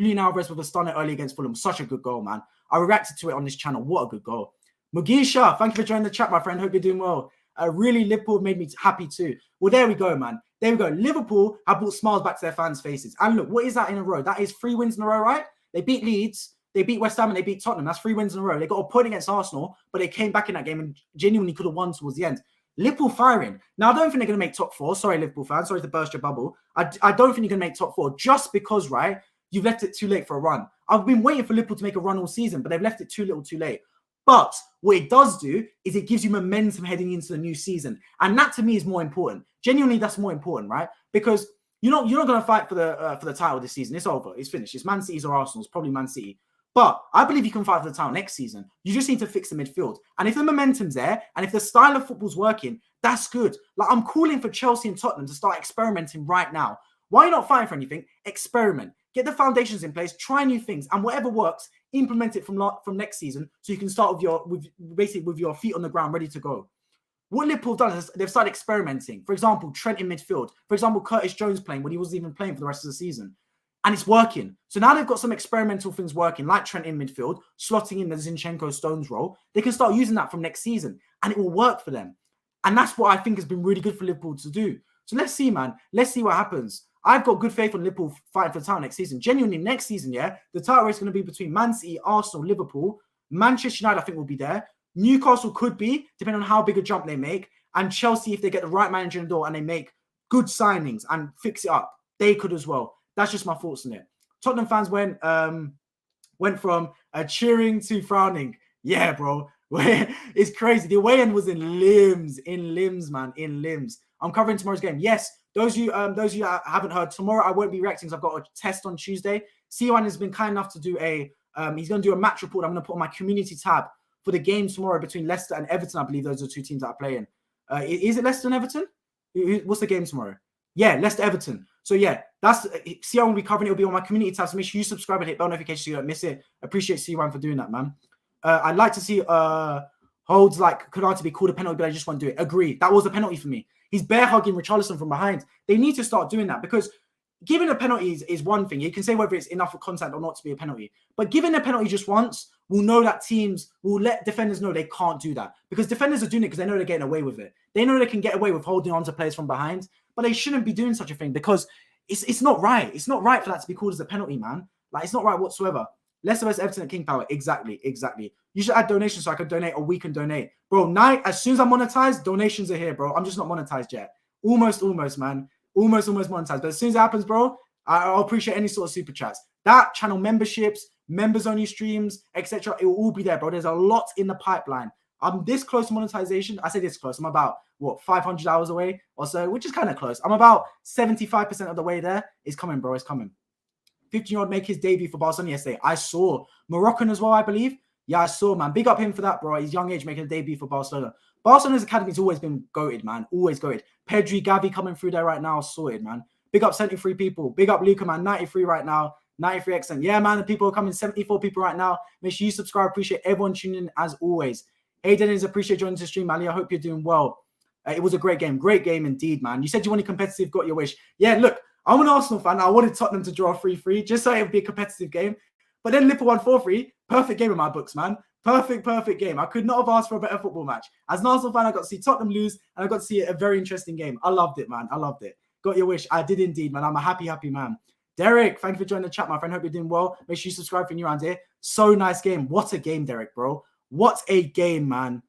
Julian Alvarez with a stunner early against Fulham. Such a good goal, man. I reacted to it on this channel. What a good goal. Mugisha, thank you for joining the chat, my friend. Hope you're doing well. Really, Liverpool made me happy too. Well, there we go, man. There we go. Liverpool have brought smiles back to their fans' faces. And look, what is that in a row? That is 3 wins in a row, right? They beat Leeds, they beat West Ham, and they beat Tottenham. That's 3 wins in a row. They got a point against Arsenal, but they came back in that game and genuinely could have won towards the end. Liverpool firing. Now, I don't think they're going to make top 4. Sorry, Liverpool fans. Sorry to burst your bubble. I don't think you're going to make top 4 just because, right, you've left it too late for a run. I've been waiting for Liverpool to make a run all season, but they've left it too little too late. But what it does do is it gives you momentum heading into the new season. And that to me is more important. Genuinely, that's more important, right? Because you're not going to fight for the title this season. It's over. It's finished. It's Man City's or Arsenal's, probably Man City. But I believe you can fight for the title next season. You just need to fix the midfield. And if the momentum's there, and if the style of football's working, that's good. Like, I'm calling for Chelsea and Tottenham to start experimenting right now. Why are you not fighting for anything? Experiment. Get the foundations in place, try new things, and whatever works, implement it from next season so you can start with your feet on the ground, ready to go. What Liverpool have done is they've started experimenting. For example, Trent in midfield. For example, Curtis Jones playing when he wasn't even playing for the rest of the season. And it's working. So now they've got some experimental things working, like Trent in midfield, slotting in the Zinchenko Stones role. They can start using that from next season, and it will work for them. And that's what I think has been really good for Liverpool to do. So let's see, man. Let's see what happens. I've got good faith on Liverpool fighting for the title next season. Genuinely, next season, yeah, the title race is going to be between Man City, Arsenal, Liverpool. Manchester United, I think, will be there. Newcastle could be, depending on how big a jump they make. And Chelsea, if they get the right manager in the door and they make good signings and fix it up, they could as well. That's just my thoughts on it. Tottenham fans went from cheering to frowning. Yeah, bro. It's crazy. The away end was in limbs, man, in limbs. I'm covering tomorrow's game. Yes, those of you that haven't heard, tomorrow I won't be reacting because I've got a test on Tuesday. C1 has been kind enough to do he's going to do a match report. I'm going to put on my community tab for the game tomorrow between Leicester and Everton. I believe those are 2 teams that are playing. Is it Leicester and Everton? What's the game tomorrow? Yeah, Leicester Everton. So yeah, that's see how we'll be covering it. It'll be on my community tab. So make sure you subscribe and hit bell notifications so you don't miss it. Appreciate C1 for doing that, man. I'd like to see holds like Konate be called a penalty, but I just won't do it. Agree. That was a penalty for me. He's bear hugging Richarlison from behind. They need to start doing that because giving a penalty is one thing. You can say whether it's enough of contact or not to be a penalty. But giving a penalty just once will know that teams will let defenders know they can't do that. Because defenders are doing it because they know they're getting away with it. They know they can get away with holding on to players from behind. But they shouldn't be doing such a thing because it's not right. It's not right for that to be called as a penalty, man. Like, it's not right whatsoever. Leicester vs Everton at King Power. Exactly. You should add donations so I can donate, or we can donate. Bro, as soon as I'm monetized, donations are here, bro. I'm just not monetized yet. Almost, man. Almost monetized. But as soon as it happens, bro, I'll appreciate any sort of super chats. That, channel memberships, members-only streams, etc. It will all be there, bro. There's a lot in the pipeline. I'm this close to monetization. I say this close. I'm about, 500 hours away or so, which is kind of close. I'm about 75% of the way there. It's coming, bro. It's coming. 15-year-old make his debut for Barcelona yesterday. I saw. Moroccan as well, I believe. Yeah, I saw, man. Big up him for that, bro. His young age making a debut for Barcelona. Barcelona's academy's always been goated, man. Always goated. Pedri, Gavi coming through there right now. Sorted, man. Big up 73 people. Big up Luca, man. 93 right now. 93 excellent. Yeah, man. The people are coming. 74 people right now. Make sure you subscribe. Appreciate everyone tuning in as always. Hey, Dennis, appreciate joining the stream, Ali. I hope you're doing well. It was a great game. Great game indeed, man. You said you wanted competitive, got your wish. Yeah, look, I'm an Arsenal fan. I wanted Tottenham to draw 3-3 just so it would be a competitive game. But then Liverpool won 4-3. Perfect game in my books, man. Perfect game. I could not have asked for a better football match. As an Arsenal fan, I got to see Tottenham lose, and I got to see a very interesting game. I loved it, man. I loved it. Got your wish. I did indeed, man. I'm a happy man. Derek, thank you for joining the chat, my friend. Hope you're doing well. Make sure you subscribe if you're new around here. So nice game. What a game, Derek, bro. What a game, man.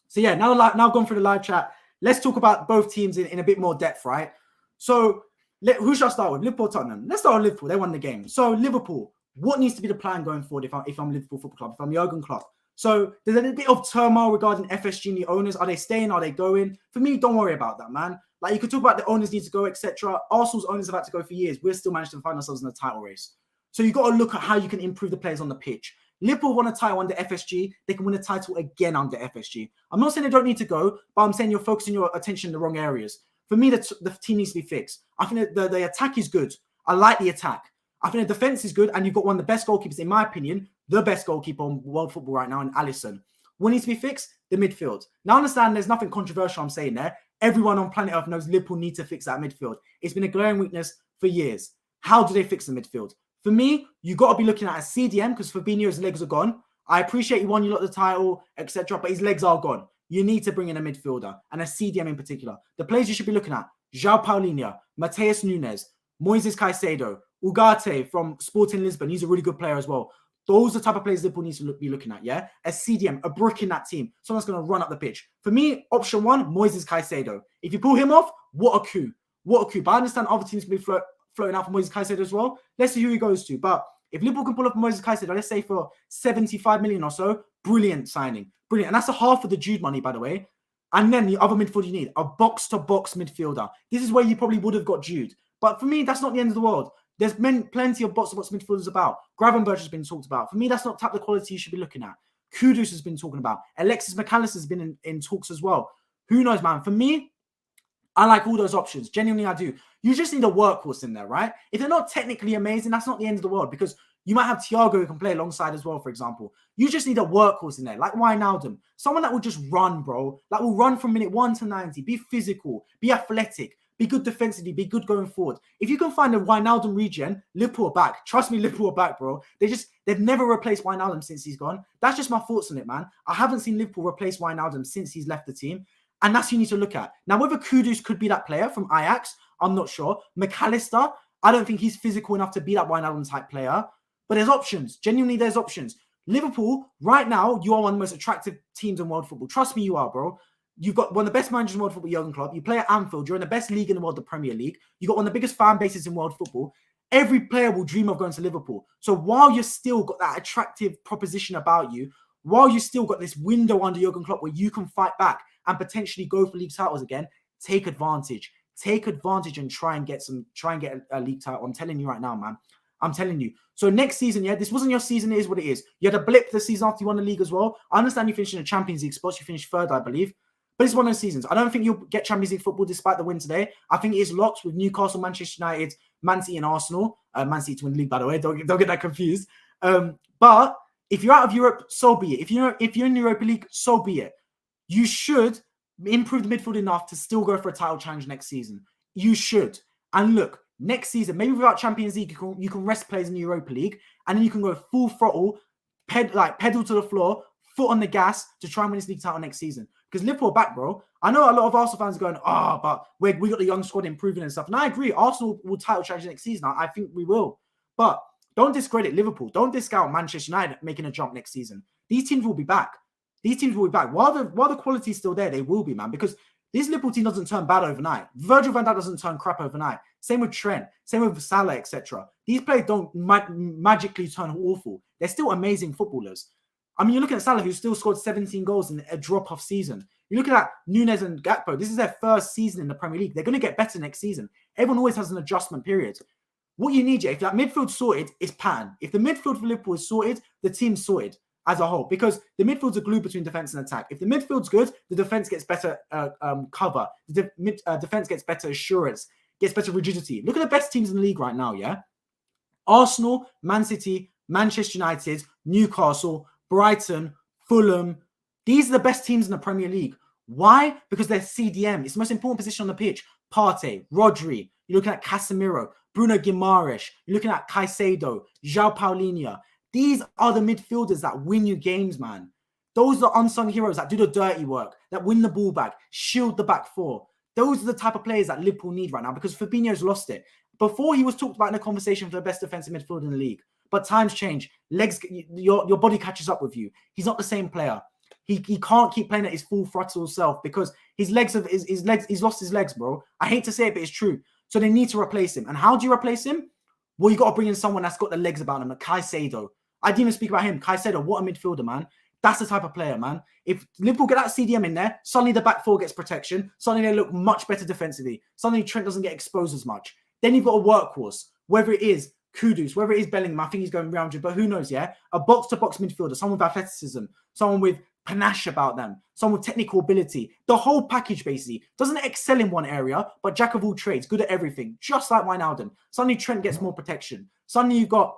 So yeah, now I've gone through the live chat. Let's talk about both teams in a bit more depth, right? So who should I start with? Liverpool or Tottenham? Let's start with Liverpool. They won the game. So Liverpool, what needs to be the plan going forward if I'm Liverpool Football Club, if I'm Jurgen Klopp? So there's a bit of turmoil regarding FSG and the owners. Are they staying? Are they going? For me, don't worry about that, man. Like, you could talk about the owners need to go, etc. Arsenal's owners have had to go for years. We're still managed to find ourselves in the title race. So you got to look at how you can improve the players on the pitch. Liverpool won a title under FSG. They can win a title again under FSG. I'm not saying they don't need to go, but I'm saying you're focusing your attention in the wrong areas. For me, the team needs to be fixed. I think that the attack is good. I like the attack. I think the defense is good, and you've got one of the best goalkeepers, in my opinion, the best goalkeeper in world football right now, in Alisson. What needs to be fixed? The midfield. Now, I understand there's nothing controversial I'm saying there. Everyone on planet Earth knows Liverpool need to fix that midfield. It's been a glaring weakness for years. How do they fix the midfield? For me, you got to be looking at a CDM because Fabinho's legs are gone. I appreciate he won you lot the title, etc., but his legs are gone. You need to bring in a midfielder and a CDM in particular. The players you should be looking at: João Paulinho, Mateus Nunes, Moises Caicedo, Ugarte from Sporting Lisbon. He's a really good player as well. Those are the type of players Liverpool needs to be looking at, yeah? A CDM, a brick in that team. Someone's going to run up the pitch. For me, option one, Moises Caicedo. If you pull him off, what a coup. What a coup. But I understand other teams can be floating out for Moises Caicedo as well. Let's see who he goes to. But if Liverpool can pull off Moises Caicedo, let's say for 75 million or so, brilliant signing. Brilliant. And that's a half of the Jude money, by the way. And then the other midfield you need, a box-to-box midfielder. This is where you probably would have got Jude. But for me, that's not the end of the world. There's plenty of box-to-box midfielders about. Gravenberch has been talked about. For me, that's not the type of quality you should be looking at. Kudus has been talking about. Alexis McAllister has been in talks as well. Who knows, man? For me, I like all those options. Genuinely, I do. You just need a workhorse in there, right? If they're not technically amazing, that's not the end of the world because you might have Thiago who can play alongside as well, for example. You just need a workhorse in there, like Wijnaldum. Someone that will just run, bro. That will run from minute 1 to 90. Be physical. Be athletic. Be good defensively. Be good going forward. If you can find a Wijnaldum regen, Liverpool are back. Trust me, Liverpool are back, bro. They've never replaced Wijnaldum since he's gone. That's just my thoughts on it, man. I haven't seen Liverpool replace Wijnaldum since he's left the team. And that's who you need to look at. Now, whether Kudus could be that player from Ajax, I'm not sure. McAllister, I don't think he's physical enough to be that Wijnaldum type player. But there's options. Genuinely, there's options. Liverpool, right now, you are one of the most attractive teams in world football. Trust me, you are, bro. You've got one of the best managers in world football, Jurgen Klopp. You play at Anfield. You're in the best league in the world, the Premier League. You've got one of the biggest fan bases in world football. Every player will dream of going to Liverpool. So while you've still got that attractive proposition about you, while you still got this window under Jurgen Klopp where you can fight back and potentially go for league titles again, take advantage. Take advantage and try and get a league title. I'm telling you right now, man. I'm telling you. So next season, yeah, this wasn't your season. It is what it is. You had a blip the season after you won the league as well. I understand you finished in the Champions League spots. You finished third, I believe. But it's one of those seasons. I don't think you'll get Champions League football despite the win today. I think it is locked with Newcastle, Manchester United, Man City and Arsenal. Man City to win the league, by the way. Don't get that confused. But if you're out of Europe, so be it. If you're in the Europa League, so be it. You should improve the midfield enough to still go for a title challenge next season. You should. And look, next season, maybe without Champions League, you can rest players in the Europa League, and then you can go full throttle, pedal to the floor, foot on the gas to try and win this league title next season. Because Liverpool are back, bro. I know a lot of Arsenal fans are going, but we got the young squad improving and stuff. And I agree, Arsenal will title challenge next season. I think we will. But don't discredit Liverpool. Don't discount Manchester United making a jump next season. These teams will be back. While the quality is still there, they will be, man. Because this Liverpool team doesn't turn bad overnight. Virgil van Dijk doesn't turn crap overnight. Same with Trent. Same with Salah, etc. These players don't magically turn awful. They're still amazing footballers. I mean, you're looking at Salah, who still scored 17 goals in a drop-off season. You're looking at Nunez and Gakpo. This is their first season in the Premier League. They're going to get better next season. Everyone always has an adjustment period. What you need, if that midfield sorted, is pattern. If the midfield for Liverpool is sorted, the team's sorted as a whole. Because the midfield's a glue between defence and attack. If the midfield's good, the defence gets better cover. The defence gets better assurance, gets better rigidity. Look at the best teams in the league right now, yeah? Arsenal, Man City, Manchester United, Newcastle, Brighton, Fulham. These are the best teams in the Premier League. Why? Because they're CDM. It's the most important position on the pitch. Partey, Rodri. You're looking at Casemiro, Bruno Guimaraes. You're looking at Caicedo, João Paulinho. These are the midfielders that win you games, man. Those are unsung heroes that do the dirty work, that win the ball back, shield the back four. Those are the type of players that Liverpool need right now because Fabinho's lost it. Before, he was talked about in a conversation for the best defensive midfielder in the league. But times change. Legs, your body catches up with you. He's not the same player. He can't keep playing at his full throttle self because he's lost his legs, bro. I hate to say it, but it's true. So they need to replace him. And how do you replace him? Well, you got to bring in someone that's got the legs about him, like Caicedo. I didn't even speak about him. Caicedo, what a midfielder, man. That's the type of player, man. If Liverpool get that CDM in there, suddenly the back four gets protection. Suddenly they look much better defensively. Suddenly Trent doesn't get exposed as much. Then you've got a workhorse, whether it is Kudus, whether it is Bellingham, I think he's going round you, but who knows, yeah? A box-to-box midfielder, someone with athleticism, someone with panache about them, someone with technical ability. The whole package, basically. Doesn't excel in one area, but jack of all trades, good at everything, just like Wijnaldum. Suddenly Trent gets more protection. Suddenly you've got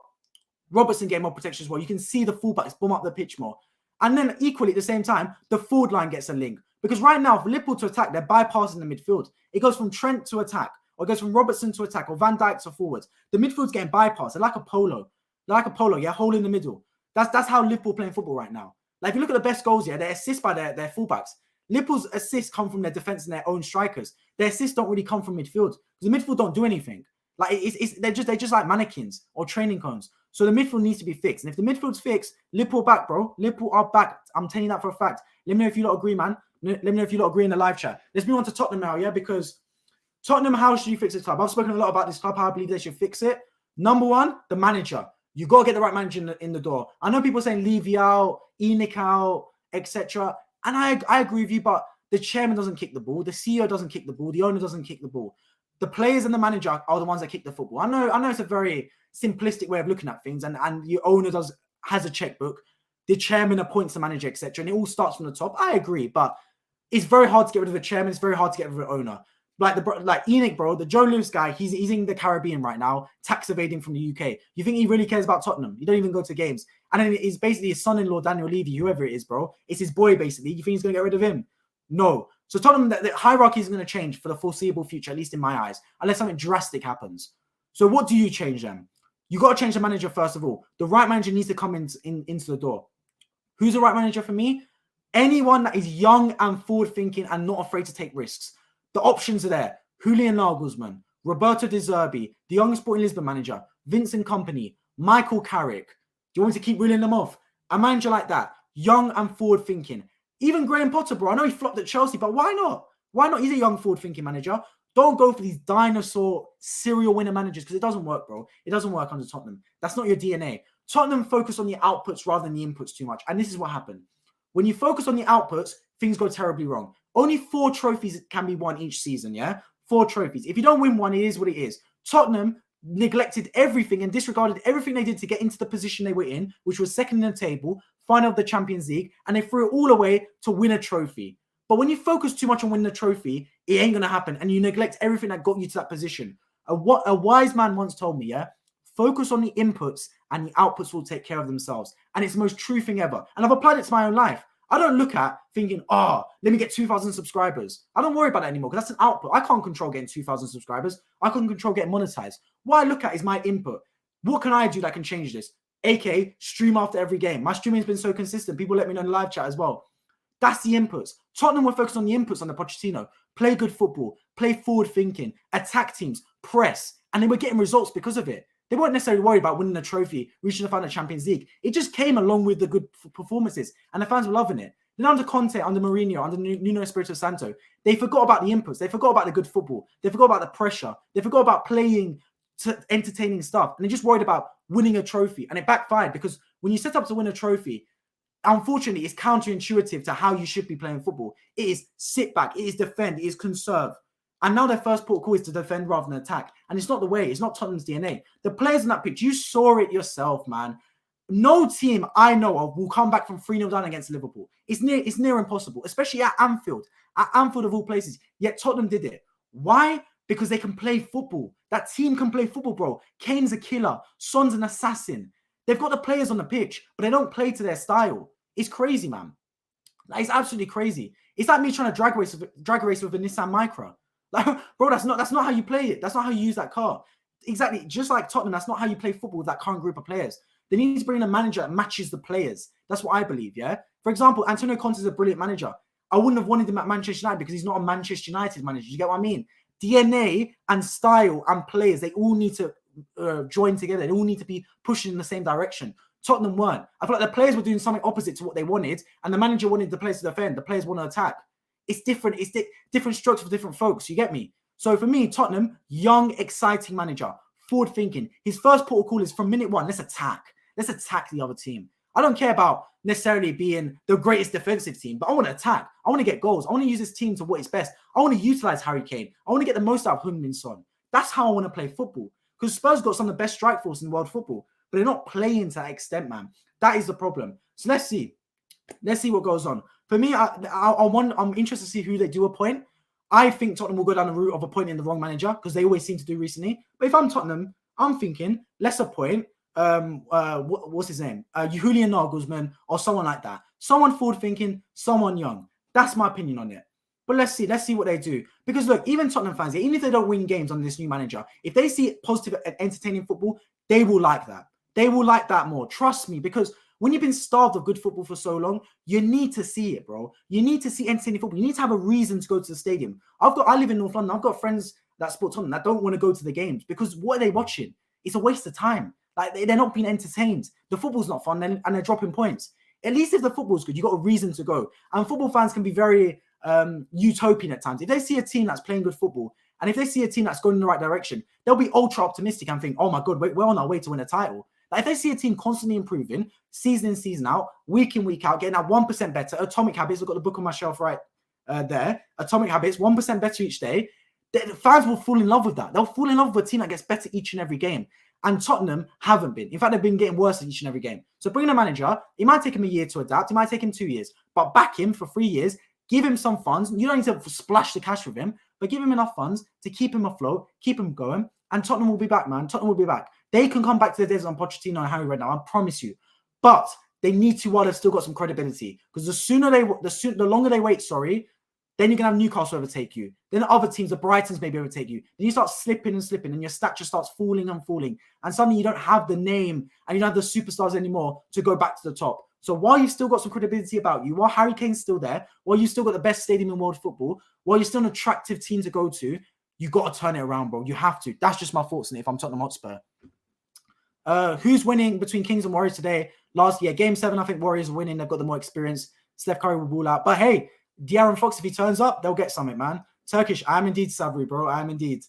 Robertson getting more protection as well. You can see the fullbacks bomb up the pitch more. And then equally at the same time, the forward line gets a link. Because right now, for Liverpool to attack, they're bypassing the midfield. It goes from Trent to attack, or it goes from Robertson to attack, or Van Dijk to forwards. The midfield's getting bypassed. They're like a polo. Yeah, hole in the middle. That's how Liverpool playing football right now. Like, if you look at the best goals, yeah, they're assists by their fullbacks. Liverpool's assists come from their defense and their own strikers. Their assists don't really come from midfield. Because the midfield don't do anything. Like, they're just like mannequins or training cones. So the midfield needs to be fixed. And if the midfield's fixed, Liverpool back, bro. Liverpool are back. I'm telling you that for a fact. Let me know if you lot agree, man. Let me know if you lot agree in the live chat. Let's move on to Tottenham now, yeah? Because Tottenham, how should you fix this club? I've spoken a lot about this club, how I believe they should fix it. Number one, the manager. You got to get the right manager in the door. I know people saying Levy out, Enoch out, etc. And I agree with you, but the chairman doesn't kick the ball. The CEO doesn't kick the ball. The owner doesn't kick the ball. The players and the manager are the ones that kick the football. I know it's a very simplistic way of looking at things, and your owner has a checkbook. The chairman appoints the manager, etc. And it all starts from the top. I agree, but it's very hard to get rid of a chairman. It's very hard to get rid of an owner. Like Enoch, bro, the Joe Lewis guy, he's in the Caribbean right now, tax evading from the UK. You think he really cares about Tottenham? You don't even go to games. And then it's basically his son-in-law, Daniel Levy, whoever it is, bro. It's his boy, basically. You think he's going to get rid of him? No. So Tottenham, the hierarchy is going to change for the foreseeable future, at least in my eyes, unless something drastic happens. So what do you change then? You got to change the manager first of all. The right manager needs to come into the door. Who's the right manager for me? Anyone that is young and forward-thinking and not afraid to take risks. The options are there. Julian Nagelsmann, Roberto De Zerbi, the young Sporting Lisbon manager, Vincent Kompany, Michael Carrick. Do you want me to keep reeling them off? A manager like that, young and forward-thinking. Even Graham Potter, bro. I know he flopped at Chelsea, but why not? Why not? He's a young forward-thinking manager. Don't go for these dinosaur serial winner managers because it doesn't work, bro. It doesn't work under Tottenham. That's not your DNA. Tottenham focus on the outputs rather than the inputs too much. And this is what happened. When you focus on the outputs, things go terribly wrong. Only 4 trophies can be won each season, yeah? 4 trophies. If you don't win one, it is what it is. Tottenham neglected everything and disregarded everything they did to get into the position they were in, which was second in the table, final of the Champions League, and they threw it all away to win a trophy. But when you focus too much on winning the trophy, it ain't going to happen. And you neglect everything that got you to that position. What a wise man once told me, yeah? Focus on the inputs and the outputs will take care of themselves. And it's the most true thing ever. And I've applied it to my own life. I don't look at thinking, oh, let me get 2,000 subscribers. I don't worry about that anymore because that's an output. I can't control getting 2,000 subscribers. I can't control getting monetized. What I look at is my input. What can I do that can change this? AKA stream after every game. My streaming has been so consistent. People let me know in the live chat as well. That's the inputs. Tottenham were focused on the inputs under Pochettino. Play good football, play forward thinking, attack teams, press. And they were getting results because of it. They weren't necessarily worried about winning a trophy, reaching the final Champions League. It just came along with the good performances. And the fans were loving it. Then under Conte, under Mourinho, under Nuno Espirito Santo, they forgot about the inputs. They forgot about the good football. They forgot about the pressure. They forgot about playing entertaining stuff. And they just worried about winning a trophy. And it backfired because when you set up to win a trophy, unfortunately, it's counterintuitive to how you should be playing football. It is sit back, it is defend, it is conserve. And now their first port of call is to defend rather than attack. And it's not the way. It's not Tottenham's DNA. The players in that pitch, you saw it yourself, man. No team I know of will come back from 3-0 down against Liverpool. It's near impossible, especially at Anfield. At Anfield of all places. Yet Tottenham did it. Why? Because they can play football. That team can play football, bro. Kane's a killer. Son's an assassin. They've got the players on the pitch, but they don't play to their style. It's crazy, man. It's absolutely crazy. It's like me trying to drag race with a Nissan Micra. Like, bro, that's not how you play it. That's not how you use that car. Exactly. Just like Tottenham, that's not how you play football with that current group of players. They need to bring in a manager that matches the players. That's what I believe, yeah? For example, Antonio Conte is a brilliant manager. I wouldn't have wanted him at Manchester United because he's not a Manchester United manager. You get what I mean? DNA and style and players, they all need to join together. They all need to be pushing in the same direction. Tottenham weren't. I feel like the players were doing something opposite to what they wanted, and the manager wanted the players to defend. The players want to attack. It's different. It's different strokes for different folks. You get me? So for me, Tottenham, young, exciting manager, forward thinking. His first port of call is from minute one, let's attack. Let's attack the other team. I don't care about necessarily being the greatest defensive team, but I want to attack. I want to get goals. I want to use this team to what is best. I want to utilize Harry Kane. I want to get the most out of Heung-min Son. That's how I want to play football. Because Spurs got some of the best strike force in world football, but they're not playing to that extent, man. That is the problem. So let's see. Let's see what goes on. For me, I'm interested to see who they do appoint. I think Tottenham will go down the route of appointing the wrong manager because they always seem to do recently. But if I'm Tottenham, I'm thinking let's appoint what's his name? Julian Nagelsmann or someone like that. Someone forward thinking, someone young. That's my opinion on it. But let's see what they do. Because look, even Tottenham fans, even if they don't win games under this new manager, if they see positive and entertaining football, they will like that. They will like that more. Trust me, because when you've been starved of good football for so long, you need to see it, bro. You need to see entertaining football. You need to have a reason to go to the stadium. I live in North London. I've got friends that support Tottenham that don't want to go to the games because what are they watching? It's a waste of time. Like they're not being entertained. The football's not fun and they're dropping points. At least if the football's good, you got a reason to go. And football fans can be very utopian at times. If they see a team that's playing good football and if they see a team that's going in the right direction, they'll be ultra optimistic and think, oh my God, we're on our way to win a title. Like if they see a team constantly improving, season in, season out, week in, week out, getting that 1% better, Atomic Habits, I've got the book on my shelf right there, Atomic Habits, 1% better each day, the fans will fall in love with that. They'll fall in love with a team that gets better each and every game. And Tottenham haven't been. In fact, they've been getting worse each and every game. So bringing a manager, it might take him a year to adapt. It might take him 2 years. But back him for 3 years, give him some funds. You don't need to splash the cash with him, but give him enough funds to keep him afloat, keep him going. And Tottenham will be back, man. Tottenham will be back. They can come back to the days on Pochettino and Harry Redknapp, I promise you. But they need to while they've still got some credibility. Because the longer they wait, then you're going to have Newcastle overtake you. Then other teams, the Brightons maybe overtake you. Then you start slipping and slipping and your stature starts falling and falling. And suddenly you don't have the name and you don't have the superstars anymore to go back to the top. So while you've still got some credibility about you, while Harry Kane's still there, while you've still got the best stadium in world football, while you're still an attractive team to go to, you got to turn it around, bro. You have to. That's just my thoughts on it if I'm Tottenham Hotspur. Who's winning between Kings and Warriors today? Last year, Game 7, I think Warriors are winning. They've got the more experience. Steph Curry will ball out. But hey, De'Aaron Fox, if he turns up, they'll get something, man. Turkish. I am indeed Sabri, bro. I am indeed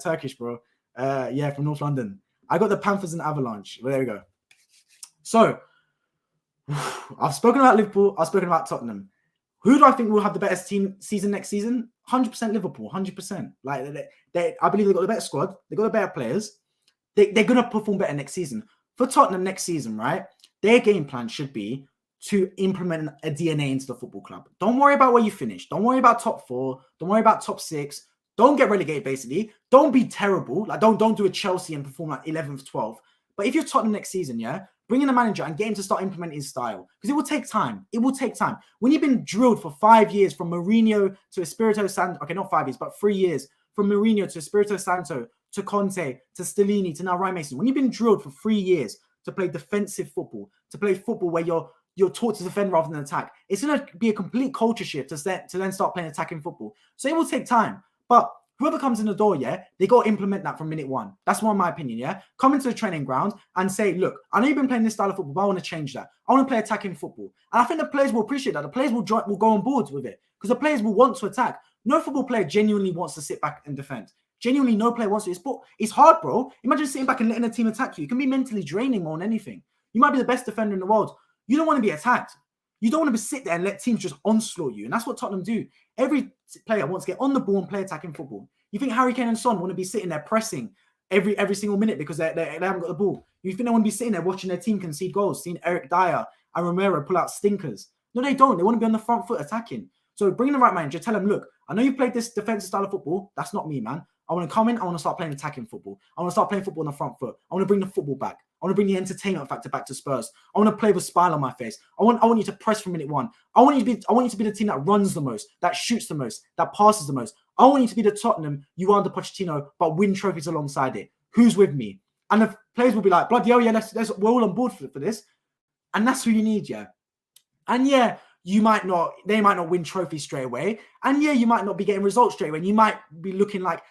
Turkish, bro. Yeah, from North London. I got the Panthers and Avalanche. Well, there we go. So, I've spoken about Liverpool. I've spoken about Tottenham. Who do I think will have the better team season next season? 100% Liverpool. 100%. Like, I believe they've got the better squad. They've got the better players. They're going to perform better next season. For Tottenham next season, right? Their game plan should be to implement a DNA into the football club. Don't worry about where you finish. Don't worry about top 4. Don't worry about top 6. Don't get relegated, basically. Don't be terrible. Like, don't do a Chelsea and perform like 11th, 12th. But if you're Tottenham next season, yeah, bring in a manager and get him to start implementing style. Because it will take time. It will take time. When you've been drilled for 5 years from Mourinho to Espirito Santo, okay, not 5 years, but 3 years, from Mourinho to Espirito Santo to Conte to Stellini to now Ryan Mason. When you've been drilled for 3 years to play defensive football, to play football where you're taught to defend rather than attack, it's going to be a complete culture shift to then start playing attacking football. So it will take time. But whoever comes in the door, yeah, they got to implement that from minute 1. That's my opinion, yeah? Come into the training ground and say, look, I know you've been playing this style of football, but I want to change that. I want to play attacking football. And I think the players will appreciate that. The players will go on board with it because the players will want to attack. No football player genuinely wants to sit back and defend. Genuinely, no player wants to. It's hard, bro. Imagine sitting back and letting a team attack you. It can be mentally draining more than anything. You might be the best defender in the world. You don't want to be attacked. You don't want to sit there and let teams just onslaught you. And that's what Tottenham do. Every player wants to get on the ball and play attacking football. You think Harry Kane and Son want to be sitting there pressing every single minute because they haven't got the ball? You think they want to be sitting there watching their team concede goals, seeing Eric Dyer and Romero pull out stinkers? No, they don't. They want to be on the front foot attacking. So bring the right manager. Tell them, look, I know you've played this defensive style of football. That's not me, man. I want to come in. I want to start playing attacking football. I want to start playing football on the front foot. I want to bring the football back. I want to bring the entertainment factor back to Spurs. I want to play with a smile on my face. I want you to press from minute 1. I want you to be the team that runs the most, that shoots the most, that passes the most. I want you to be the Tottenham you are under Pochettino, but win trophies alongside it. Who's with me? And the players will be like, bloody hell, yeah, we're all on board for this. And that's who you need, yeah. And yeah, they might not win trophies straight away. And yeah, you might not be getting results straight away. And you might be looking like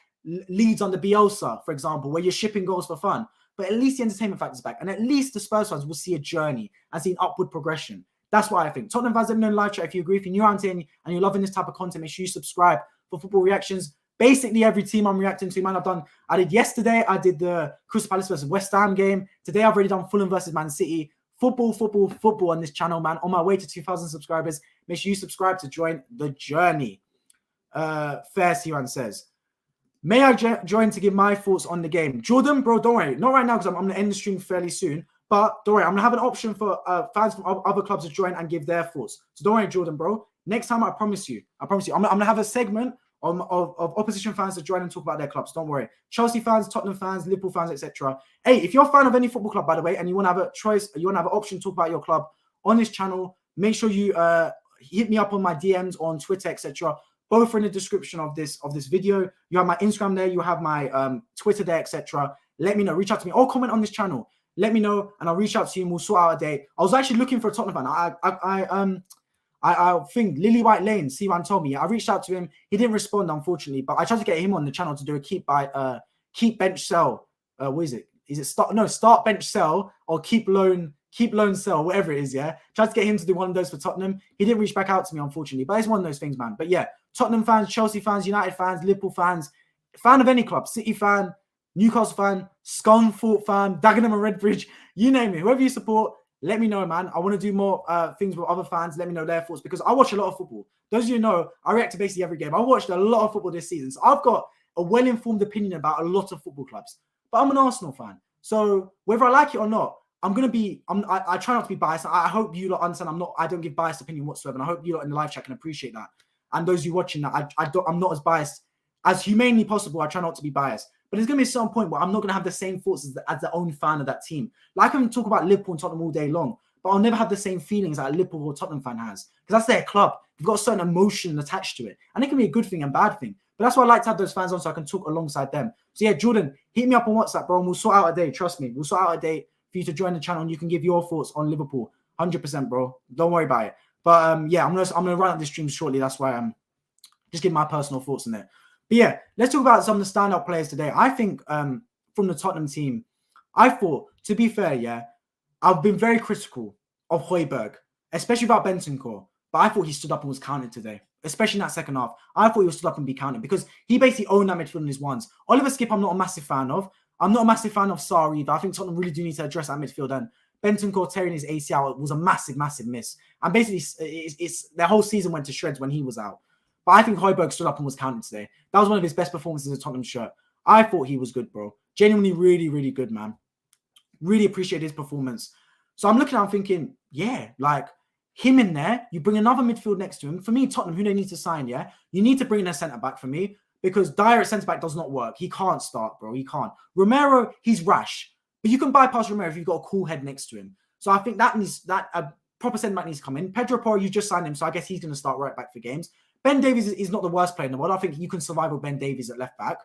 Leeds under Bielsa, for example, where you're shipping goals for fun. But at least the entertainment factor's back. And at least the Spurs fans will see a journey and see an upward progression. That's what I think. Tottenham fans, let me know in live chat if you agree. If you're new around here and you're loving this type of content, make sure you subscribe for football reactions. Basically, every team I'm reacting to, man, I did yesterday, I did the Crystal Palace versus West Ham game. Today, I've already done Fulham versus Man City. Football on this channel, man. On my way to 2,000 subscribers. Make sure you subscribe to join the journey. Fair Siwan says, may I join to give my thoughts on the game? Jordan, bro, don't worry. Not right now because I'm going to end the stream fairly soon. But don't worry, I'm going to have an option for fans from other clubs to join and give their thoughts. So don't worry, Jordan, bro. Next time, I promise you, I'm going to have a segment of opposition fans to join and talk about their clubs. Don't worry. Chelsea fans, Tottenham fans, Liverpool fans, etc. Hey, if you're a fan of any football club, by the way, and you want to have a choice, you want to have an option to talk about your club on this channel, make sure you hit me up on my DMs on Twitter, etc. Both are in the description of this video. You have my Instagram there. You have my Twitter there, etc. Let me know. Reach out to me or comment on this channel. Let me know, and I'll reach out to you and we'll sort out a date. I was actually looking for a Tottenham fan. I think Lily White Lane, C1 told me. I reached out to him. He didn't respond, unfortunately. But I tried to get him on the channel to do a keep bench sell. What is it? Is it start bench sell or keep loan sell, whatever it is, yeah? Tried to get him to do one of those for Tottenham. He didn't reach back out to me, unfortunately. But it's one of those things, man. But yeah, Tottenham fans, Chelsea fans, United fans, Liverpool fans, fan of any club, City fan, Newcastle fan, Scunthorpe fan, Dagenham and Redbridge, you name it. Whoever you support, let me know, man. I want to do more things with other fans. Let me know their thoughts because I watch a lot of football. Those of you know, I react to basically every game. I watched a lot of football this season. So I've got a well-informed opinion about a lot of football clubs. But I'm an Arsenal fan. So whether I like it or not, I try not to be biased. I hope you lot understand I don't give biased opinion whatsoever. And I hope you lot in the live chat can appreciate that. And those of you watching that, I'm not as biased. As humanely possible, I try not to be biased. But there's going to be a certain point where I'm not going to have the same thoughts as the own fan of that team. Like I can talk about Liverpool and Tottenham all day long, but I'll never have the same feelings that a Liverpool or Tottenham fan has because that's their club. They've got a certain emotion attached to it. And it can be a good thing and bad thing. But that's why I like to have those fans on so I can talk alongside them. So yeah, Jordan, hit me up on WhatsApp, bro, and we'll sort out a day. Trust me. We'll sort out a date for you to join the channel and you can give your thoughts on Liverpool. 100%, bro. Don't worry about it. But yeah, I'm gonna run up this stream shortly. That's why I'm just giving my personal thoughts on it. But yeah, let's talk about some of the standout players today. I think from the Tottenham team, I thought, to be fair, yeah, I've been very critical of Højbjerg, especially about Bentancur. But I thought he stood up and was counted today, especially in that second half. I thought he was stood up and be counted because he basically owned that midfield in his ones. Oliver Skip, I'm not a massive fan of. I'm not a massive fan of Sarri either. I think Tottenham really do need to address that midfield. And Bentancur tearing his ACL was a massive, massive miss. And basically, it's their whole season went to shreds when he was out. But I think Højbjerg stood up and was counted today. That was one of his best performances in a Tottenham shirt. I thought he was good, bro. Genuinely, really, really good, man. Really appreciate his performance. So I'm looking at him thinking, yeah, like him in there, you bring another midfield next to him. For me, Tottenham, who they need to sign, yeah? You need to bring in a centre-back for me because Dyer at centre-back does not work. He can't start, bro. He can't. Romero, he's rash. But you can bypass Romero if you've got a cool head next to him. So I think that needs a proper centre-back needs to come in. Pedro Porro, you just signed him, so I guess he's going to start right back for games. Ben Davies is not the worst player in the world. I think you can survive with Ben Davies at left back.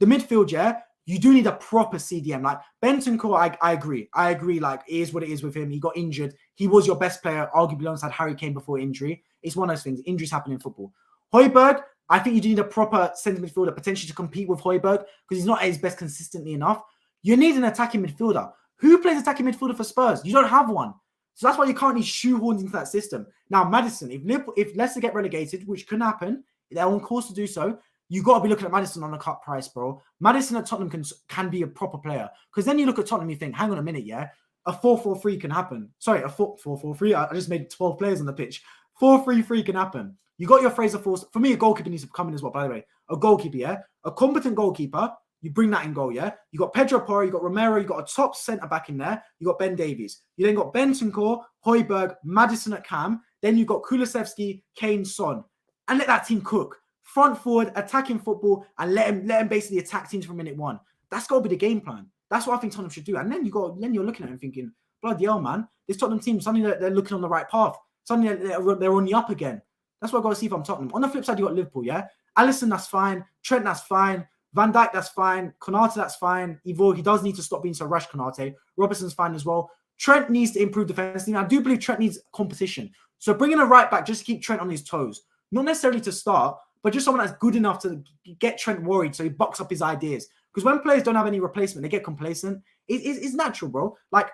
The midfield, yeah, you do need a proper CDM. Like Bentancur, I agree. I agree. Like, it is what it is with him. He got injured. He was your best player, arguably alongside Harry Kane before injury. It's one of those things. Injuries happen in football. Højbjerg, I think you do need a proper centre midfielder potentially to compete with Højbjerg because he's not at his best consistently enough. You need an attacking midfielder. Who plays attacking midfielder for Spurs? You don't have one. So that's why you can't need shoehorns into that system. Now, Maddison, if Leicester get relegated, which can happen, they're on course to do so, you got to be looking at Maddison on a cut price, bro. Maddison at Tottenham can be a proper player. Because then you look at Tottenham, you think, hang on a minute, yeah? A 4-4-3 can happen. Sorry, a 4-4-3. I just made 12 players on the pitch. 4-3-3 can happen. You got your Fraser Force. For me, a goalkeeper needs to come in as well, by the way. A goalkeeper, yeah? A competent goalkeeper. You bring that in goal, yeah? You got Pedro Porro, you got Romero, you got a top centre-back in there. You got Ben Davies. You then got Bentancur, Højbjerg, Maddison at Cam. Then you got Kulusevski, Kane, Son. And let that team cook. Front forward, attacking football, and let him basically attack teams from minute one. That's got to be the game plan. That's what I think Tottenham should do. And then you're looking at it and thinking, bloody hell, man, this Tottenham team, suddenly they're looking on the right path. Suddenly they're on the up again. That's what I've got to see from Tottenham. On the flip side, you got Liverpool, yeah? Alisson, that's fine. Trent, that's fine. Van Dijk, that's fine. Konate, that's fine. Ivor, he does need to stop being so rash, Konate. Robertson's fine as well. Trent needs to improve defensively. I do believe Trent needs competition. So bringing a right back just to keep Trent on his toes. Not necessarily to start, but just someone that's good enough to get Trent worried so he bucks up his ideas. Because when players don't have any replacement, they get complacent. It's natural, bro. Like,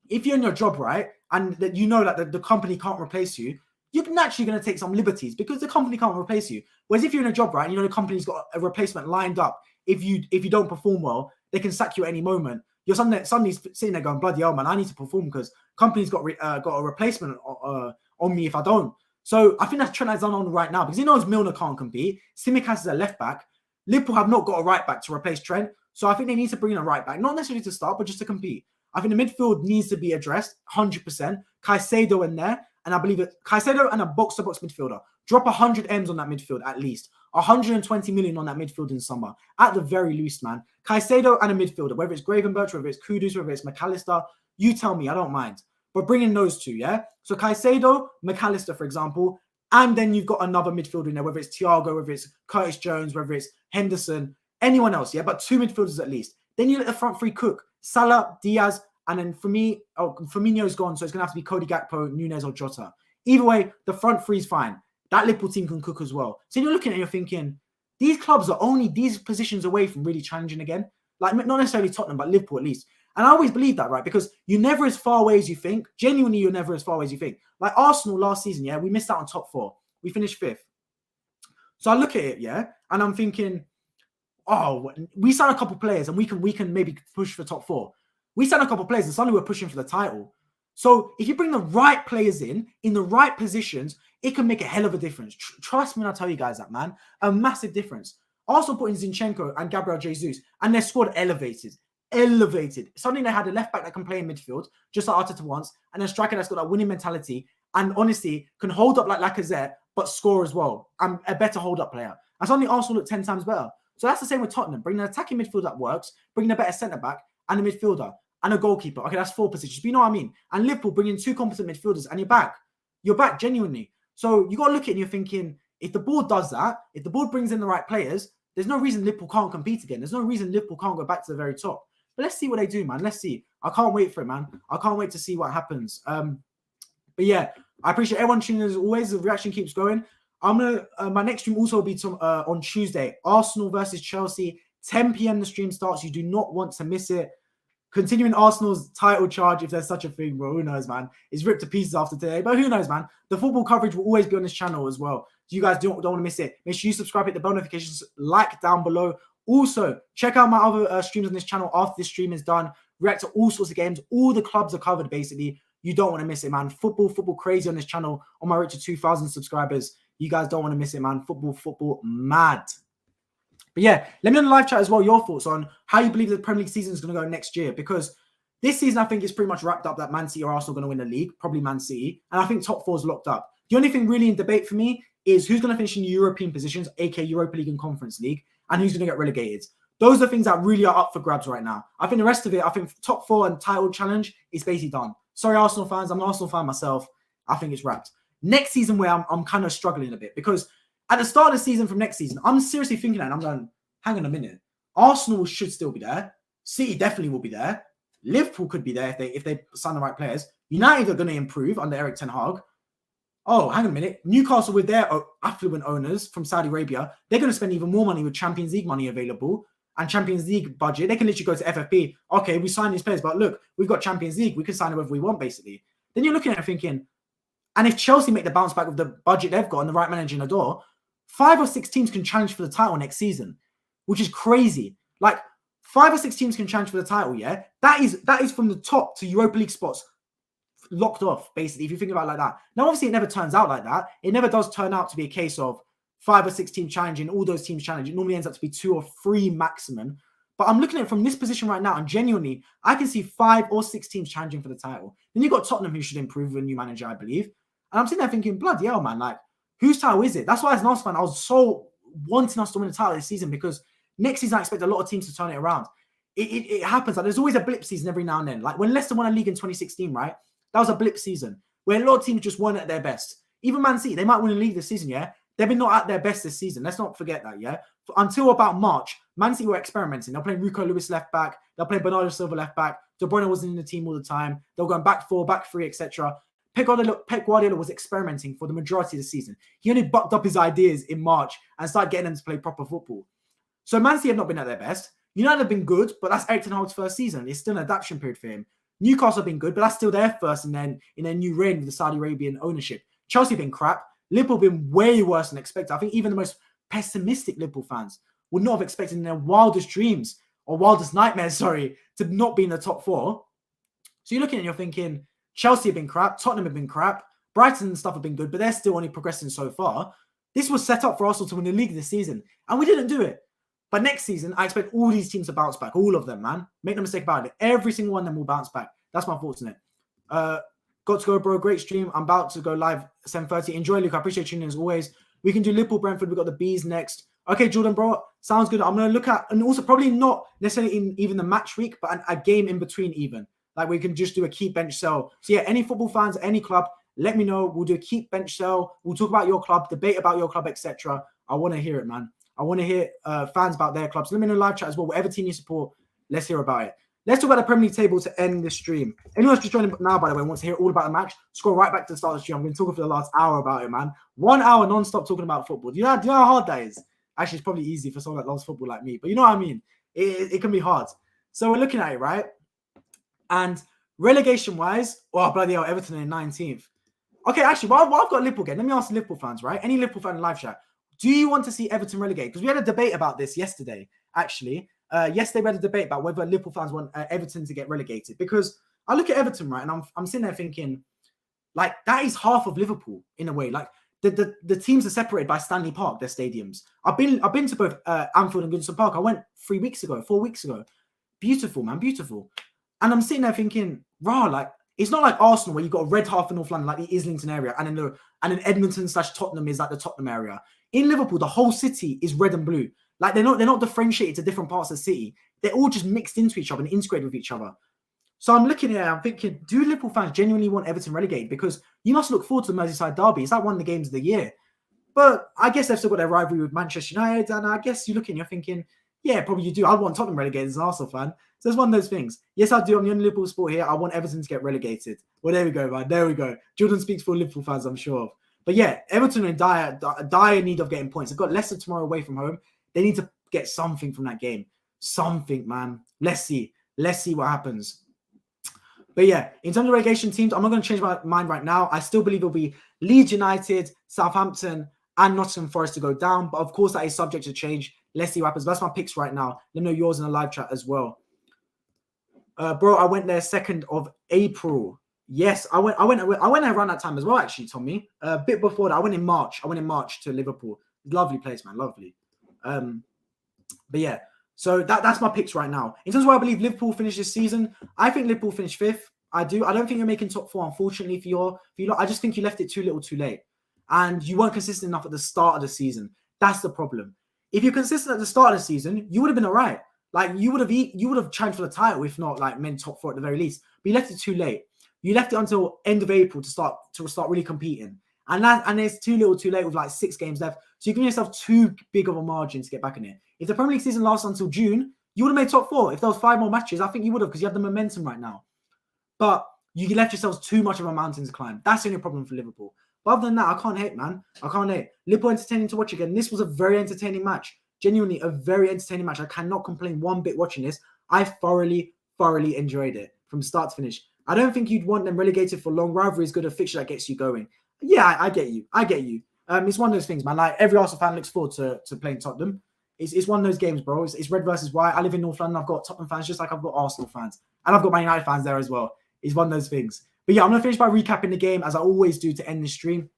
if you're in your job, right, and that you know that the company can't replace you, you're naturally going to take some liberties because the company can't replace you. Whereas if you're in a job, right, and you know the company's got a replacement lined up, if you don't perform well, they can sack you at any moment. You're suddenly sitting there going, bloody hell, man, I need to perform because company's got a replacement on me if I don't. So I think that's Trent Alexander-Arnold right now because he knows Milner can't compete. Tsimikas is a left back. Liverpool have not got a right back to replace Trent. So I think they need to bring in a right back, not necessarily to start, but just to compete. I think the midfield needs to be addressed 100%. Caicedo in there. And I believe it, Caicedo and a box-to-box midfielder. Drop 100 M's on that midfield at least. 120 million on that midfield in summer. At the very least, man. Caicedo and a midfielder, whether it's Gravenberch, whether it's Kudus, whether it's McAllister, you tell me, I don't mind. But bring in those two, yeah? So Caicedo, McAllister, for example, and then you've got another midfielder in there, whether it's Thiago, whether it's Curtis Jones, whether it's Henderson, anyone else, yeah? But two midfielders at least. Then you let the front three cook. Salah, Diaz, and then for me, Firmino's gone, so it's going to have to be Cody Gakpo, Nunez, or Jota. Either way, the front three is fine. That Liverpool team can cook as well. So you're looking at it, you're thinking, these clubs are only these positions away from really challenging again. Like, not necessarily Tottenham, but Liverpool at least. And I always believe that, right? Because you're never as far away as you think. Genuinely, you're never as far away as you think. Like Arsenal last season, yeah, we missed out on top four. We finished fifth. So I look at it, yeah, and I'm thinking, oh, we signed a couple of players and we can maybe push for top four. We signed a couple of players and suddenly we're pushing for the title. So if you bring the right players in the right positions, it can make a hell of a difference. Trust me when I tell you guys that, man. A massive difference. Arsenal put in Zinchenko and Gabriel Jesus, and their squad elevated. Suddenly they had a left back that can play in midfield, just like Arteta wants, and a striker that's got that winning mentality and honestly can hold up like Lacazette, but score as well. And a better hold-up player. And suddenly Arsenal look 10 times better. So that's the same with Tottenham. Bring an attacking midfield that works, bring a better centre-back and a midfielder and a goalkeeper. Okay, that's 4 positions. But you know what I mean? And Liverpool bring in 2 competent midfielders and you're back. You're back, genuinely. So you got to look at it and you're thinking, if the board does that, if the board brings in the right players, there's no reason Liverpool can't compete again. There's no reason Liverpool can't go back to the very top. But let's see what they do, man. Let's see. I can't wait for it, man. I can't wait to see what happens. But yeah, I appreciate everyone tuning in as always. The reaction keeps going. I'm gonna my next stream also will be on Tuesday. Arsenal versus Chelsea. 10 p.m. the stream starts. You do not want to miss it. Continuing Arsenal's title charge, if there's such a thing, bro. Who knows, man? It's ripped to pieces after today. But who knows, man? The football coverage will always be on this channel as well. So you guys don't want to miss it. Make sure you subscribe, hit the bell notifications, like down below. Also, check out my other streams on this channel after this stream is done. React to all sorts of games. All the clubs are covered, basically. You don't want to miss it, man. Football crazy on this channel. On my road to 2,000 subscribers. You guys don't want to miss it, man. Football mad. But yeah, let me know in the live chat as well your thoughts on how you believe the Premier League season is going to go next year. Because This season, I think it's pretty much wrapped up that Man City or Arsenal are going to win the league, probably Man City. And I think top 4 is locked up. The only thing really in debate for me is who's going to finish in European positions, aka Europa League and Conference League, and who's going to get relegated. Those are the things that really are up for grabs right now. I think the rest of it, I think top 4 and title challenge is basically done. Sorry, Arsenal fans. I'm an Arsenal fan myself. I think it's wrapped. Next season, where I'm kind of struggling a bit, because at the start of the season from next season, I'm seriously thinking that, and I'm going, hang on a minute. Arsenal should still be there. City definitely will be there. Liverpool could be there if they sign the right players. United are going to improve under Erik ten Hag. Oh, hang on a minute. Newcastle, with their affluent owners from Saudi Arabia, they're going to spend even more money with Champions League money available and Champions League budget. They can literally go to FFP. Okay, we signed these players, but look, we've got Champions League. We can sign whoever we want, basically. Then you're looking at it thinking, and if Chelsea make the bounce back with the budget they've got and the right manager in the door, 5 or 6 teams can challenge for the title next season, which is crazy. Like, 5 or 6 teams can challenge for the title, yeah? That is from the top to Europa League spots locked off, basically, if you think about it like that. Now, obviously, it never turns out like that. It never does turn out to be a case of 5 or 6 teams challenging, all those teams challenging. It normally ends up to be 2 or 3 maximum. But I'm looking at it from this position right now, and genuinely, I can see 5 or 6 teams challenging for the title. Then you've got Tottenham, who should improve with a new manager, I believe. And I'm sitting there thinking, bloody hell, man, like, whose title is it? That's why as an Arsenal fan, I was so wanting us to win the title this season, because next season, I expect a lot of teams to turn it around. It happens. Like, there's always a blip season every now and then. Like when Leicester won a league in 2016, right? That was a blip season where a lot of teams just weren't at their best. Even Man City, they might win a league this season, yeah? They've been not at their best this season. Let's not forget that, yeah? Until about March, Man City were experimenting. They're playing Rico Lewis left back. They're playing Bernardo Silva left back. De Bruyne wasn't in the team all the time. They were going back 4, back 3, etc. Pep Guardiola was experimenting for the majority of the season. He only bucked up his ideas in March and started getting them to play proper football. So Man City have not been at their best. United have been good, but that's Erik ten Hag's first season. It's still an adaptation period for him. Newcastle have been good, but that's still their first and then in their new reign with the Saudi Arabian ownership. Chelsea have been crap. Liverpool have been way worse than expected. I think even the most pessimistic Liverpool fans would not have expected in their wildest dreams or wildest nightmares, to not be in the top 4. So you're looking and you're thinking, Chelsea have been crap. Tottenham have been crap. Brighton and stuff have been good, but they're still only progressing so far. This was set up for Arsenal to win the league this season, and we didn't do it. But next season, I expect all these teams to bounce back. All of them, man. Make no mistake about it. Every single one of them will bounce back. That's my thoughts on it. Got to go, bro. Great stream. I'm about to go live 7:30. Enjoy, Luke. I appreciate tuning in as always. We can do Liverpool, Brentford. We've got the Bees next. Okay, Jordan, bro. Sounds good. I'm going to look at, and also probably not necessarily in even the match week, but a game in between even. Like we can just do a keep bench sell. So yeah, any football fans, any club, let me know. We'll do a keep bench sell. We'll talk about your club, debate about your club, etc. I want to hear it, man. I want to hear fans about their clubs. Let me know in live chat as well. Whatever team you support, let's hear about it. Let's talk about the Premier League table to end this stream. Anyone who's just joining now, by the way, wants to hear all about the match, scroll right back to the start of the stream. I've been talking for the last hour about it, man. 1 hour non-stop talking about football. Do you know how hard that is? Actually, it's probably easy for someone that loves football like me. But you know what I mean? It can be hard. So we're looking at it, right? And relegation-wise, oh, bloody hell, Everton in 19th. Okay, actually, while I've got Liverpool again, let me ask the Liverpool fans, right? Any Liverpool fan in live chat, do you want to see Everton relegated? Because we had a debate about this yesterday, actually. Yesterday, we had a debate about whether Liverpool fans want Everton to get relegated. Because I look at Everton, right, and I'm sitting there thinking, like, that is half of Liverpool in a way. Like, the teams are separated by Stanley Park, their stadiums. I've been to both Anfield and Goodison Park. I went 4 weeks ago. Beautiful, man, beautiful. And I'm sitting there thinking, rah, like, it's not like Arsenal where you've got a red half of North London, like the Islington area, and then Edmonton/Tottenham is like the Tottenham area. In Liverpool, the whole city is red and blue. Like they're not differentiated to different parts of the city. They're all just mixed into each other and integrated with each other. So I'm looking at it, I'm thinking, do Liverpool fans genuinely want Everton relegated? Because you must look forward to the Merseyside derby. It's like one of the games of the year. But I guess they've still got their rivalry with Manchester United, and I guess you're thinking, yeah, probably you do. I want Tottenham relegated as an Arsenal fan. So it's one of those things. Yes, I do. I'm the only Liverpool sport here. I want Everton to get relegated. Well, there we go, man. There we go. Jordan speaks for Liverpool fans, I'm sure of. But yeah, Everton are in dire need of getting points. They've got Leicester tomorrow away from home. They need to get something from that game. Something, man. Let's see. Let's see what happens. But yeah, in terms of relegation teams, I'm not going to change my mind right now. I still believe it'll be Leeds United, Southampton, and Nottingham Forest to go down. But of course, that is subject to change. Let's see what happens. That's my picks right now. Let me know yours in the live chat as well. Bro, I went there 2nd of April. Yes, I went there around that time as well, actually, Tommy. A bit before that. I went in March to Liverpool. Lovely place, man. Lovely. But yeah, So that's my picks right now. In terms of where I believe Liverpool finish this season, I think Liverpool finish 5th. I do. I don't think you're making top 4, unfortunately, for you lot. I just think you left it too little too late. And you weren't consistent enough at the start of the season. That's the problem. If you're consistent at the start of the season, you would have been all right. Like, you would have challenged for the title, if not like meant top 4 at the very least. But you left it too late. You left it until end of April to start really competing. And it's too little too late with like 6 games left. So you're giving yourself too big of a margin to get back in it. If the Premier League season lasts until June, you would have made top 4. If there was 5 more matches, I think you would have, because you have the momentum right now. But you left yourselves too much of a mountain to climb. That's the only problem for Liverpool. But other than that, I can't hate, man. I can't hate. Liverpool entertaining to watch again. This was a very entertaining match. Genuinely a very entertaining match. I cannot complain one bit watching this. I thoroughly enjoyed it from start to finish. I don't think you'd want them relegated for long. Rivalry is good, a fixture that gets you going. Yeah, I get you. It's one of those things, man. Like, every Arsenal fan looks forward to playing Tottenham. It's one of those games, bro. It's red versus white. I live in North London. I've got Tottenham fans just like I've got Arsenal fans. And I've got Man United fans there as well. It's one of those things. But yeah, I'm going to finish by recapping the game, as I always do to end the stream.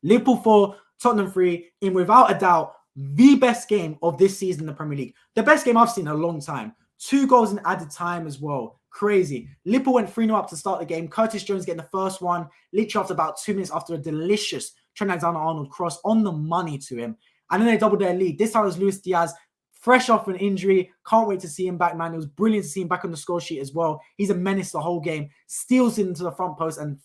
Liverpool 4, Tottenham 3, in without a doubt, the best game of this season in the Premier League. The best game I've seen in a long time. 2 goals in added time as well. Crazy. Liverpool went 3-0 up to start the game. Curtis Jones getting the first one, literally after about 2 minutes after a delicious Trent Alexander-Arnold cross on the money to him. And then they doubled their lead. This time it was Luis Diaz, fresh off an injury. Can't wait to see him back, man. It was brilliant to see him back on the score sheet as well. He's a menace the whole game. Steals into the front post and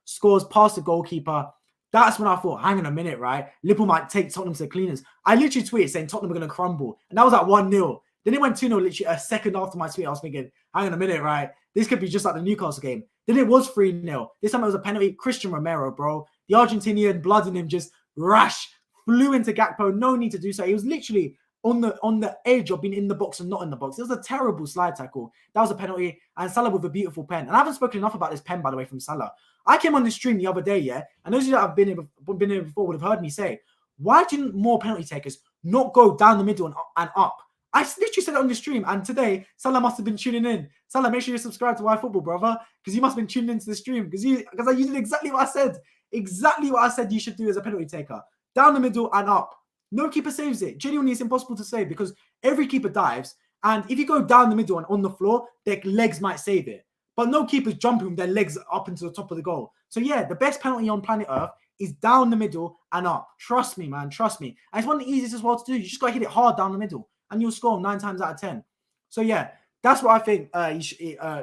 scores past the goalkeeper. That's when I thought, hang on a minute, right? Liverpool might take Tottenham to the cleaners. I literally tweeted saying Tottenham are going to crumble. And that was at 1-0. Then it went 2-0 literally a second after my tweet. I was thinking, hang on a minute, right? This could be just like the Newcastle game. Then it was 3-0. This time it was a penalty. Christian Romero, bro. The Argentinian, blood in him, just rash. Flew into Gakpo. No need to do so. He was literally on the edge of being in the box and not in the box. It was a terrible slide tackle. That was a penalty. And Salah with a beautiful pen. And I haven't spoken enough about this pen, by the way, from Salah. I came on this stream the other day, yeah? And those of you that have been here before would have heard me say, why didn't more penalty takers not go down the middle and up? I literally said it on the stream, and today Salah must have been tuning in. Salah, make sure you subscribe to iFootball, brother, because you must have been tuning into the stream because you did exactly what I said. Exactly what I said you should do as a penalty taker. Down the middle and up. No keeper saves it. Genuinely, it's impossible to save because every keeper dives, and if you go down the middle and on the floor, their legs might save it. But no keeper's jumping with their legs up into the top of the goal. So yeah, the best penalty on planet Earth is down the middle and up. Trust me, man. Trust me. And it's one of the easiest as well to do. You just got to hit it hard down the middle and you'll score 9 times out of 10. So yeah, that's what I think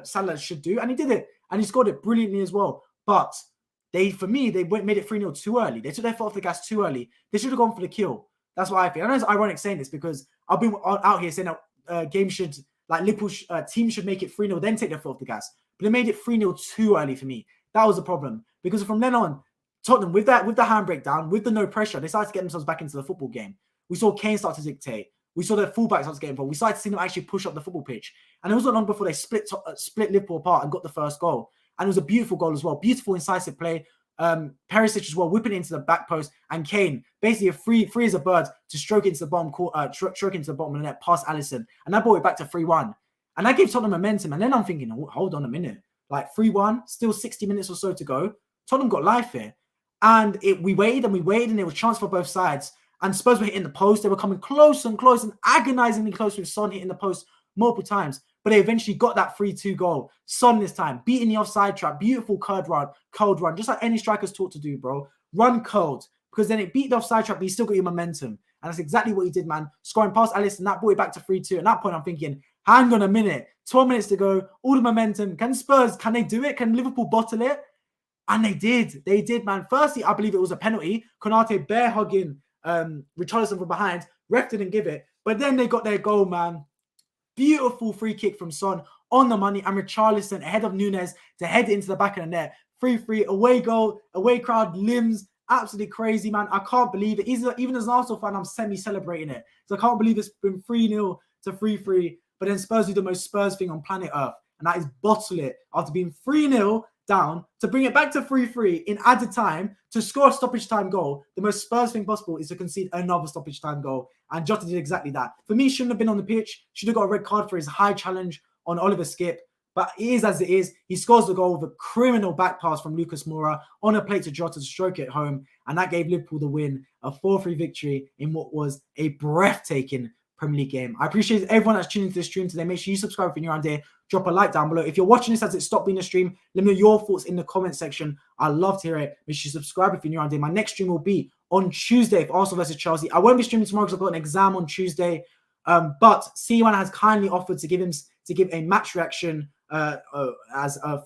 Salah should do. And he did it. And he scored it brilliantly as well. But made it 3-0 too early. They took their foot off the gas too early. They should have gone for the kill. That's what I think. I know it's ironic saying this because I've been out here saying that games should, like Liverpool teams should make it 3-0, then take their foot off the gas. But they made it 3-0 too early for me. That was the problem. Because from then on, Tottenham, with the handbrake down, with the no pressure, they started to get themselves back into the football game. We saw Kane start to dictate. We saw their fullbacks start to get involved. We started to see them actually push up the football pitch. And it wasn't long before they split Liverpool apart and got the first goal. And it was a beautiful goal as well. Beautiful, incisive play. Perisic as well, whipping it into the back post. And Kane, basically free as a bird to stroke into the bottom of the net past Alisson. And that brought it back to 3-1. And that gave Tottenham momentum. And then I'm thinking, hold on a minute. Like 3-1, still 60 minutes or so to go. Tottenham got life here. And we waited, and there was chance for both sides. And Spurs were hitting the post. They were coming close and agonizingly close with Son hitting the post multiple times. But they eventually got that 3-2 goal. Son this time, beating the offside trap. Beautiful curled run. Just like any striker's taught to do, bro. Run curled. Because then it beat the offside trap, but you still got your momentum. And that's exactly what he did, man. Scoring past Alisson, that brought it back to 3-2. At that point, I'm thinking, hang on a minute. 12 minutes to go. All the momentum. Can they do it? Can Liverpool bottle it? And they did. They did, man. Firstly, I believe it was a penalty. Konate bear hugging Richarlison from behind. Ref didn't give it. But then they got their goal, man. Beautiful free kick from Son on the money. And Richarlison ahead of Nunes to head it into the back of the net. 3-3, away goal, away crowd, limbs. Absolutely crazy, man. I can't believe it. Even as an Arsenal fan, I'm semi-celebrating it. So I can't believe it's been 3-0 to 3-3. But then Spurs do the most Spurs thing on planet Earth. And that is bottle it after being 3-0 down to bring it back to 3-3 in added time to score a stoppage time goal. The most Spurs thing possible is to concede another stoppage time goal. And Jota did exactly that. For me, shouldn't have been on the pitch. Should have got a red card for his high challenge on Oliver Skip. But it is as it is. He scores the goal with a criminal back pass from Lucas Moura on a plate to Jota to stroke it home. And that gave Liverpool the win, a 4-3 victory in what was a breathtaking Premier League game. I appreciate everyone that's tuning into this stream today. Make sure you subscribe if you're new around here. Drop a like down below. If you're watching this as it stopped being a stream, let me know your thoughts in the comment section. I'd love to hear it. Make sure you subscribe if you're new around here. My next stream will be on Tuesday for Arsenal versus Chelsea. I won't be streaming tomorrow because I've got an exam on Tuesday. But C1 has kindly offered to give a match reaction for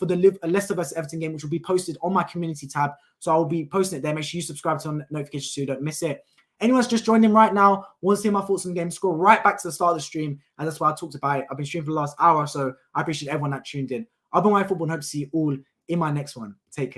the Leicester versus Everton game, which will be posted on my community tab. So I will be posting it there. Make sure you subscribe to notifications so you don't miss it. Anyone's just joined in right now, wants to hear my thoughts on the game, scroll right back to the start of the stream, and that's why I talked about it. I've been streaming for the last hour, so I appreciate everyone that tuned in. I've been my football and hope to see you all in my next one. Take care.